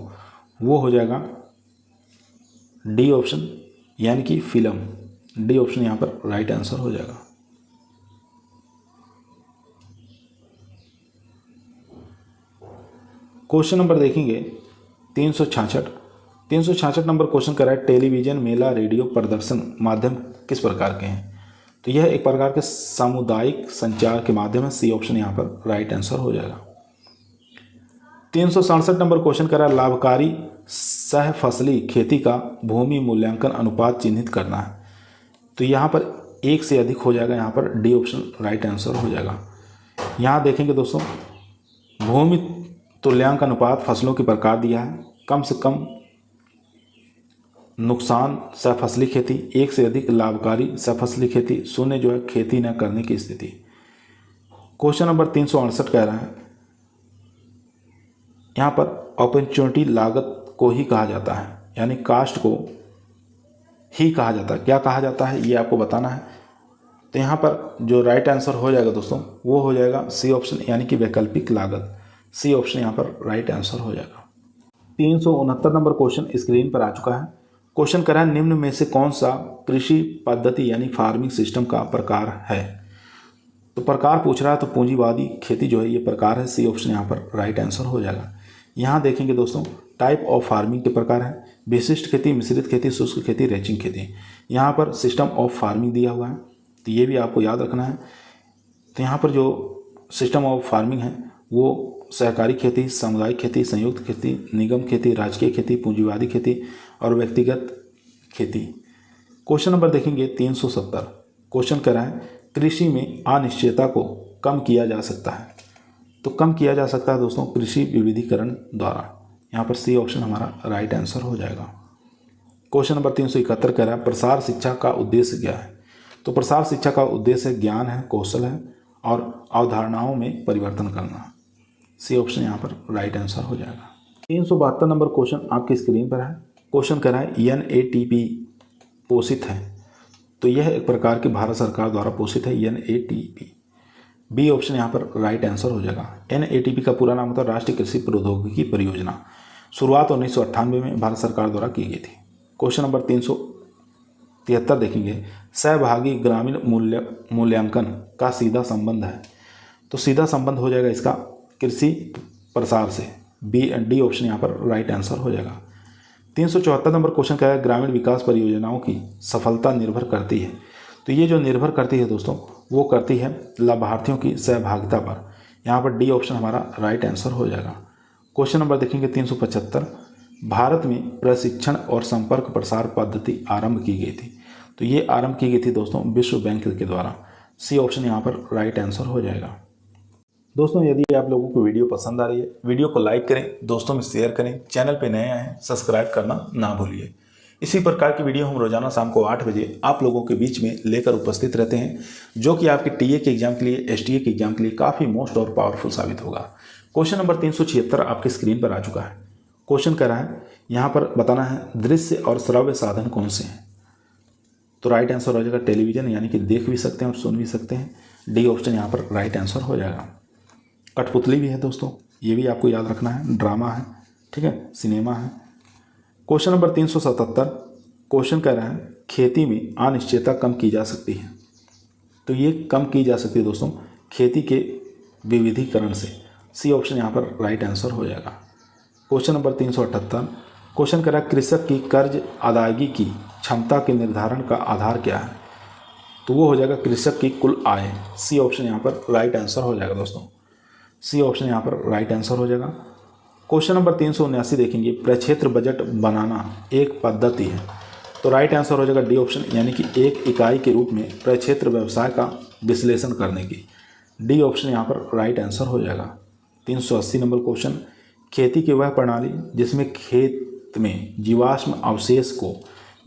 वो हो जाएगा डी ऑप्शन, यानी कि फिल्म। डी ऑप्शन यहाँ पर राइट आंसर हो जाएगा। क्वेश्चन नंबर देखेंगे 366 नंबर क्वेश्चन कर रहा है, टेलीविज़न, मेला, रेडियो प्रदर्शन माध्यम किस प्रकार के हैं। तो यह एक प्रकार के सामुदायिक संचार के माध्यम है। सी ऑप्शन यहाँ पर राइट आंसर हो जाएगा। 367 नंबर क्वेश्चन कर रहा है, लाभकारी सह फसली खेती का भूमि मूल्यांकन अनुपात चिन्हित करना है। तो यहाँ पर एक से अधिक हो जाएगा। यहाँ पर डी ऑप्शन राइट आंसर हो जाएगा। यहाँ देखेंगे दोस्तों, भूमि तुल्यांक अनुपात फसलों के प्रकार दिया है। कम से कम नुकसान सफसली खेती, एक से अधिक लाभकारी सफसली खेती, शून्य जो है खेती न करने की स्थिति। क्वेश्चन नंबर 368 कह रहा है, यहाँ पर अपॉर्चुनिटी लागत को ही कहा जाता है, यानी कास्ट को ही कहा जाता है। क्या कहा जाता है ये आपको बताना है। तो यहाँ पर जो राइट आंसर हो जाएगा दोस्तों वो हो जाएगा सी ऑप्शन, यानी कि वैकल्पिक लागत। सी ऑप्शन यहाँ पर राइट आंसर हो जाएगा। 369 नंबर क्वेश्चन स्क्रीन पर आ चुका है। क्वेश्चन कह रहा है, निम्न में से कौन सा कृषि पद्धति यानी फार्मिंग सिस्टम का प्रकार है। तो प्रकार पूछ रहा है, तो पूंजीवादी खेती जो है ये प्रकार है। सी ऑप्शन यहाँ पर राइट आंसर हो जाएगा। यहाँ देखेंगे दोस्तों, टाइप ऑफ फार्मिंग के प्रकार है, विशिष्ट खेती, मिश्रित खेती, शुष्क खेती, रैचिंग खेती। यहाँ पर सिस्टम ऑफ फार्मिंग दिया हुआ है, तो ये भी आपको याद रखना है। तो यहाँ पर जो सिस्टम ऑफ फार्मिंग है वो सहकारी खेती, सामुदायिक खेती, संयुक्त खेती, निगम खेती, राजकीय खेती, पूंजीवादी खेती और व्यक्तिगत खेती। क्वेश्चन नंबर देखेंगे 370। क्वेश्चन कह रहा है, कृषि में अनिश्चयता को कम किया जा सकता है। तो कम किया जा सकता है दोस्तों कृषि विविधीकरण द्वारा। यहाँ पर सी ऑप्शन हमारा राइट आंसर हो जाएगा। क्वेश्चन नंबर 371 कह रहा है, प्रसार शिक्षा का उद्देश्य क्या है। तो प्रसार शिक्षा का उद्देश्य ज्ञान है, कौशल है और अवधारणाओं में परिवर्तन करना। सी ऑप्शन यहाँ पर राइट आंसर हो जाएगा। 372 नंबर क्वेश्चन आपकी स्क्रीन पर है। क्वेश्चन कह रहा है, NATP पोषित है। तो यह एक प्रकार की भारत सरकार द्वारा पोषित है NATP। बी ऑप्शन यहाँ पर राइट आंसर हो जाएगा। NATP का पूरा नाम होता है राष्ट्रीय कृषि प्रौद्योगिकी परियोजना। शुरुआत 1998 में भारत सरकार द्वारा की गई थी। क्वेश्चन नंबर 373 देखेंगे, सहभागी ग्रामीण मूल्यांकन का सीधा संबंध है। तो सीधा संबंध हो जाएगा इसका कृषि प्रसार से। डी ऑप्शन यहाँ पर राइट आंसर हो जाएगा। 374 नंबर क्वेश्चन क्या है, ग्रामीण विकास परियोजनाओं की सफलता निर्भर करती है। तो ये जो निर्भर करती है दोस्तों वो करती है लाभार्थियों की सहभागिता पर। यहाँ पर डी ऑप्शन हमारा राइट आंसर हो जाएगा। क्वेश्चन नंबर देखेंगे 375, भारत में प्रशिक्षण और संपर्क प्रसार पद्धति आरंभ की गई थी। तो ये आरंभ की गई थी दोस्तों विश्व बैंक के द्वारा। सी ऑप्शन यहाँ पर राइट आंसर हो जाएगा। दोस्तों यदि आप लोगों को वीडियो पसंद आ रही है, वीडियो को लाइक करें, दोस्तों में शेयर करें, चैनल पे नए आए हैं सब्सक्राइब करना ना भूलिए। इसी प्रकार की वीडियो हम रोजाना शाम को 8 बजे आप लोगों के बीच में लेकर उपस्थित रहते हैं, जो कि आपके टीए के एग्जाम के लिए, STA के एग्जाम के लिए काफ़ी मोस्ट और पावरफुल साबित होगा। क्वेश्चन नंबर 376 आपके स्क्रीन पर आ चुका है। क्वेश्चन कर रहा है, यहाँ पर बताना है दृश्य और श्रव्य साधन कौन से हैं। तो राइट आंसर हो जाएगा टेलीविज़न, यानी कि देख भी सकते हैं और सुन भी सकते हैं। डी ऑप्शन यहाँ पर राइट आंसर हो जाएगा। कठपुतली भी है दोस्तों, ये भी आपको याद रखना है। ड्रामा है, ठीक है, सिनेमा है। क्वेश्चन नंबर 377 क्वेश्चन कह रहा है, खेती में अनिश्चयता कम की जा सकती है। तो ये कम की जा सकती है दोस्तों खेती के विविधीकरण से। सी ऑप्शन यहाँ पर राइट आंसर हो जाएगा। क्वेश्चन नंबर 378 क्वेश्चन कह रहा है, कृषक की कर्ज अदायगी की क्षमता के निर्धारण का आधार क्या है। तो वो हो जाएगा कृषक की कुल आय। सी ऑप्शन यहाँ पर राइट आंसर हो जाएगा दोस्तों। सी ऑप्शन यहाँ पर राइट आंसर हो जाएगा। क्वेश्चन नंबर 379 देखेंगे, प्रक्षेत्र बजट बनाना एक पद्धति है। तो राइट आंसर हो जाएगा डी ऑप्शन, यानी कि एक इकाई के रूप में प्रक्षेत्र व्यवसाय का विश्लेषण करने की। डी ऑप्शन यहाँ पर राइट आंसर हो जाएगा। 380 नंबर क्वेश्चन, खेती की वह प्रणाली जिसमें खेत में जीवाश्म अवशेष को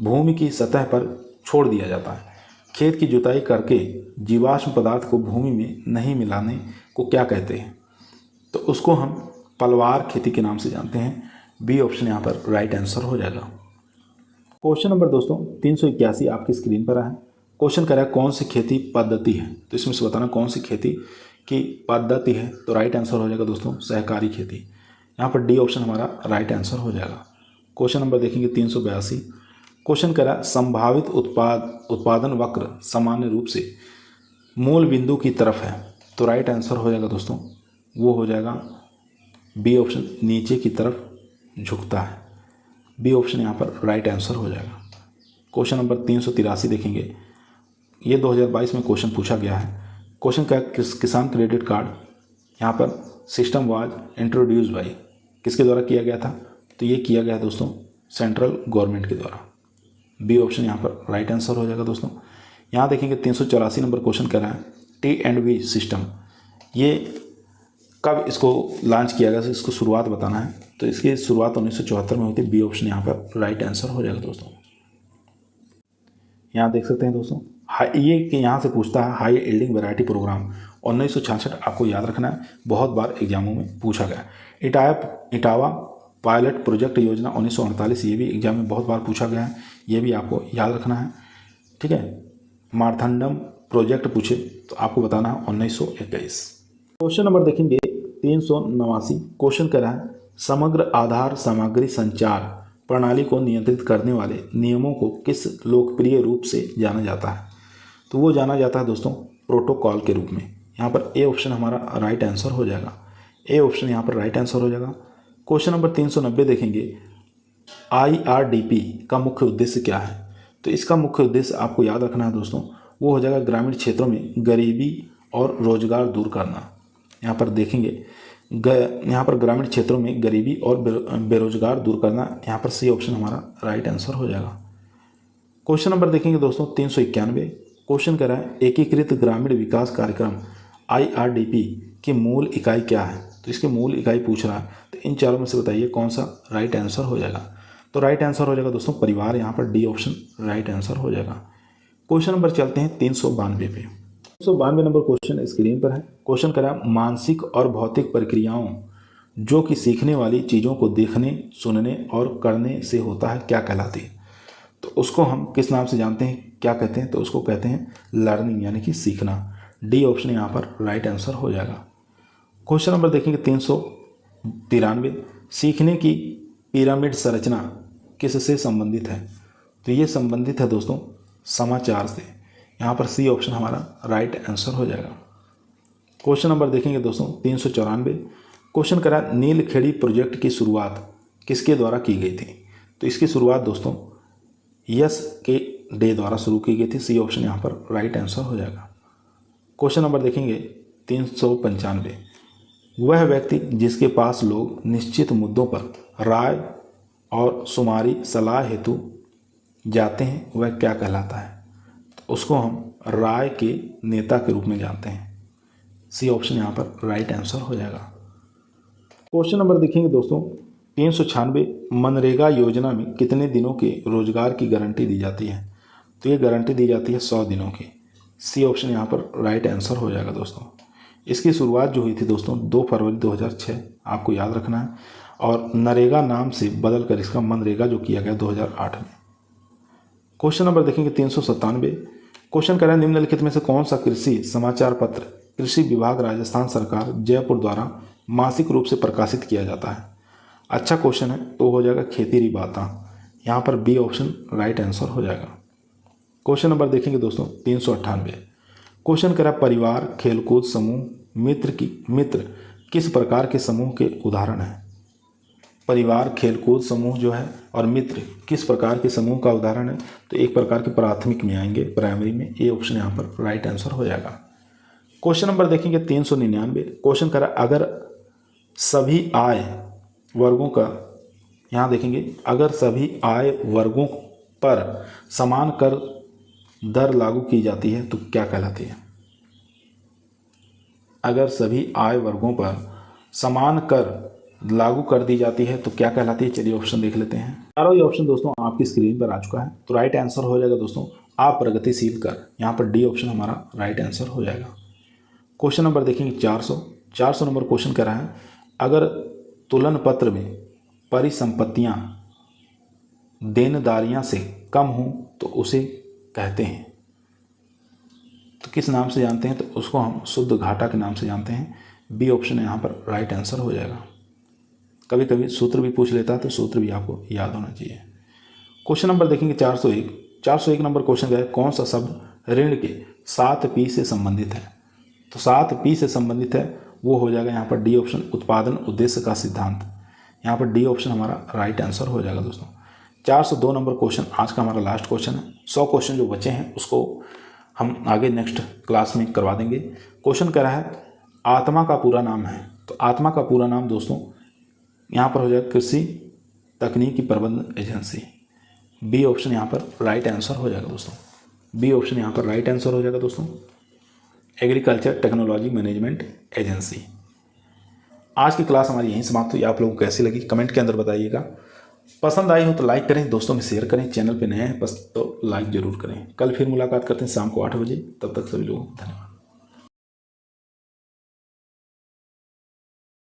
भूमि की सतह पर छोड़ दिया जाता है। खेत की जुताई करके जीवाश्म पदार्थ को भूमि में नहीं मिलाने को क्या कहते हैं। तो उसको हम पलवार खेती के नाम से जानते हैं। बी ऑप्शन यहाँ पर राइट आंसर हो जाएगा। क्वेश्चन नंबर दोस्तों 381 आपकी स्क्रीन पर है। क्वेश्चन कर रहा है, कौन सी खेती पद्धति है। तो इसमें से बताना कौन सी खेती की पद्धति है। तो राइट आंसर हो जाएगा दोस्तों सहकारी खेती। यहाँ पर डी ऑप्शन हमारा राइट आंसर हो जाएगा। क्वेश्चन नंबर देखेंगे 382 क्वेश्चन कर रहा है, संभावित उत्पादन वक्र सामान्य रूप से मूल बिंदु की तरफ है। तो राइट आंसर हो जाएगा दोस्तों, वो हो जाएगा बी ऑप्शन, नीचे की तरफ झुकता है। बी ऑप्शन यहाँ पर राइट आंसर हो जाएगा। क्वेश्चन नंबर 383 देखेंगे, ये 2022 में क्वेश्चन पूछा गया है। क्वेश्चन क्या, किसान क्रेडिट कार्ड यहाँ पर सिस्टम वाज इंट्रोड्यूस बाई, किसके द्वारा किया गया था। तो ये किया गया दोस्तों सेंट्रल गवर्नमेंट के द्वारा। बी ऑप्शन यहाँ पर राइट आंसर हो जाएगा दोस्तों। यहाँ देखेंगे 384 नंबर क्वेश्चन कर रहा है, T&V सिस्टम ये कब इसको लॉन्च किया गया, इसको शुरुआत बताना है। तो इसकी शुरुआत 1974 में हुई थी। बी ऑप्शन यहाँ पर राइट आंसर हो जाएगा दोस्तों। यहाँ देख सकते हैं दोस्तों, ये कि यहाँ से पूछता है हाई यील्डिंग वैरायटी प्रोग्राम 1966, आपको याद रखना है, बहुत बार एग्जामों में पूछा गया। इटावा पायलट प्रोजेक्ट योजना 1948, ये भी एग्जाम में बहुत बार पूछा गया है, ये भी आपको याद रखना है, ठीक है। मार्थंडम प्रोजेक्ट पूछे तो आपको बताना है 1921। क्वेश्चन नंबर देखेंगे 389, क्वेश्चन कह रहा है समग्र आधार सामग्री संचार प्रणाली को नियंत्रित करने वाले नियमों को किस लोकप्रिय रूप से जाना जाता है। तो वो जाना जाता है दोस्तों प्रोटोकॉल के रूप में। यहाँ पर ए ऑप्शन हमारा राइट आंसर हो जाएगा। ए ऑप्शन यहाँ पर राइट आंसर हो जाएगा। क्वेश्चन नंबर 390 देखेंगे IRDP का मुख्य उद्देश्य क्या है। तो इसका मुख्य उद्देश्य आपको याद रखना है दोस्तों, वो हो जाएगा ग्रामीण क्षेत्रों में गरीबी और रोजगार दूर करना। यहाँ पर देखेंगे यहाँ पर ग्रामीण क्षेत्रों में गरीबी और बेरोजगार दूर करना, यहाँ पर सी ऑप्शन हमारा राइट आंसर हो जाएगा। क्वेश्चन नंबर देखेंगे दोस्तों 391, क्वेश्चन कह रहा है एकीकृत ग्रामीण विकास कार्यक्रम IRDP की मूल इकाई क्या है। तो इसके मूल इकाई पूछ रहा है, तो इन चारों में से बताइए कौन सा राइट आंसर हो जाएगा। तो राइट आंसर हो जाएगा दोस्तों परिवार, यहाँ पर डी ऑप्शन राइट आंसर हो जाएगा। क्वेश्चन नंबर चलते हैं 392 पे। 392 नंबर क्वेश्चन स्क्रीन पर है। क्वेश्चन करा मानसिक और भौतिक प्रक्रियाओं जो कि सीखने वाली चीज़ों को देखने, सुनने और करने से होता है क्या कहलाती है। तो उसको हम किस नाम से जानते हैं, क्या कहते हैं, तो उसको कहते हैं लर्निंग, यानी कि सीखना। डी ऑप्शन यहाँ पर राइट आंसर हो जाएगा। क्वेश्चन नंबर देखेंगे 393, सीखने की पिरामिड संरचना किससे संबंधित है। तो ये संबंधित है दोस्तों समाचार से, यहाँ पर सी ऑप्शन हमारा राइट आंसर हो जाएगा। क्वेश्चन नंबर देखेंगे दोस्तों 394, क्वेश्चन करा नीलखेड़ी प्रोजेक्ट की शुरुआत किसके द्वारा की गई थी। तो इसकी शुरुआत दोस्तों यस के डे द्वारा शुरू की गई थी। सी ऑप्शन यहाँ पर राइट आंसर हो जाएगा। क्वेश्चन नंबर देखेंगे 395, वह व्यक्ति जिसके पास लोग निश्चित मुद्दों पर राय और सुमारी सलाह हेतु जाते हैं वह क्या कहलाता है। तो उसको हम राय के नेता के रूप में जानते हैं। सी ऑप्शन यहाँ पर राइट आंसर हो जाएगा। क्वेश्चन नंबर देखेंगे दोस्तों 396, मनरेगा योजना में कितने दिनों के रोजगार की गारंटी दी जाती है। तो ये गारंटी दी जाती है 100 दिनों की। सी ऑप्शन यहाँ पर राइट आंसर हो जाएगा दोस्तों। इसकी शुरुआत जो हुई थी दोस्तों 2 फरवरी 2006, आपको याद रखना है, और नरेगा नाम से बदल कर इसका मनरेगा जो किया गया 2008 में। क्वेश्चन नंबर देखेंगे 397, क्वेश्चन करें निम्नलिखित में से कौन सा कृषि समाचार पत्र कृषि विभाग राजस्थान सरकार जयपुर द्वारा मासिक रूप से प्रकाशित किया जाता है। अच्छा क्वेश्चन है तो हो जाएगा खेतीरी बाता, यहाँ पर बी ऑप्शन राइट आंसर हो जाएगा। क्वेश्चन नंबर देखेंगे दोस्तों 398, क्वेश्चन करा परिवार खेलकूद समूह मित्र किस प्रकार के समूह के उदाहरण हैं। परिवार खेलकूद समूह जो है और मित्र किस प्रकार के समूह का उदाहरण है। तो एक प्रकार के प्राथमिक में आएंगे, प्राइमरी में। ए ऑप्शन यहाँ पर राइट आंसर हो जाएगा। क्वेश्चन नंबर देखेंगे 399, क्वेश्चन करा अगर सभी आय वर्गों का, यहाँ देखेंगे अगर सभी आय वर्गों पर समान कर दर लागू की जाती है तो क्या कहलाती है। अगर सभी आय वर्गों पर समान कर लागू कर दी जाती है तो क्या कहलाती है। चलिए ऑप्शन देख लेते हैं। चारों ही ऑप्शन दोस्तों आपकी स्क्रीन पर आ चुका है। तो राइट आंसर हो जाएगा दोस्तों आप प्रगतिशील कर, यहाँ पर डी ऑप्शन हमारा राइट आंसर हो जाएगा। क्वेश्चन नंबर देखेंगे 400 नंबर क्वेश्चन कह रहा है अगर तुलन पत्र में परिसंपत्तियां देनदारियां से कम हों तो उसे कहते हैं। तो किस नाम से जानते हैं, तो उसको हम शुद्ध घाटा के नाम से जानते हैं। बी ऑप्शन यहाँ पर राइट आंसर हो जाएगा। कभी कभी सूत्र भी पूछ लेता है तो सूत्र भी आपको याद होना चाहिए। क्वेश्चन नंबर देखेंगे 401 नंबर क्वेश्चन का है कौन सा शब्द ऋण के 7P से संबंधित है। तो 7P से संबंधित है वो हो जाएगा यहाँ पर डी ऑप्शन उत्पादन उद्देश्य का सिद्धांत। यहाँ पर डी ऑप्शन हमारा राइट आंसर हो जाएगा दोस्तों। 402 नंबर क्वेश्चन आज का हमारा लास्ट क्वेश्चन है। 100 क्वेश्चन जो बचे हैं उसको हम आगे नेक्स्ट क्लास में करवा देंगे। क्वेश्चन कह रहा है आत्मा का पूरा नाम है। तो आत्मा का पूरा नाम दोस्तों यहाँ पर हो जाएगा कृषि तकनीकी प्रबंधन एजेंसी। बी ऑप्शन यहाँ पर राइट आंसर हो जाएगा दोस्तों। बी ऑप्शन यहाँ पर राइट आंसर हो जाएगा दोस्तों। Agriculture technology management agency. आज की क्लास हमारी यहीं समाप्त हुई। आप लोगों को कैसी लगी कमेंट के अंदर बताइएगा। पसंद आई हो तो लाइक करें, दोस्तों में शेयर करें, चैनल पे नए हैं बस तो लाइक ज़रूर करें। कल फिर मुलाकात करते हैं शाम को 8 बजे। तब तक सभी लोगों को धन्यवाद।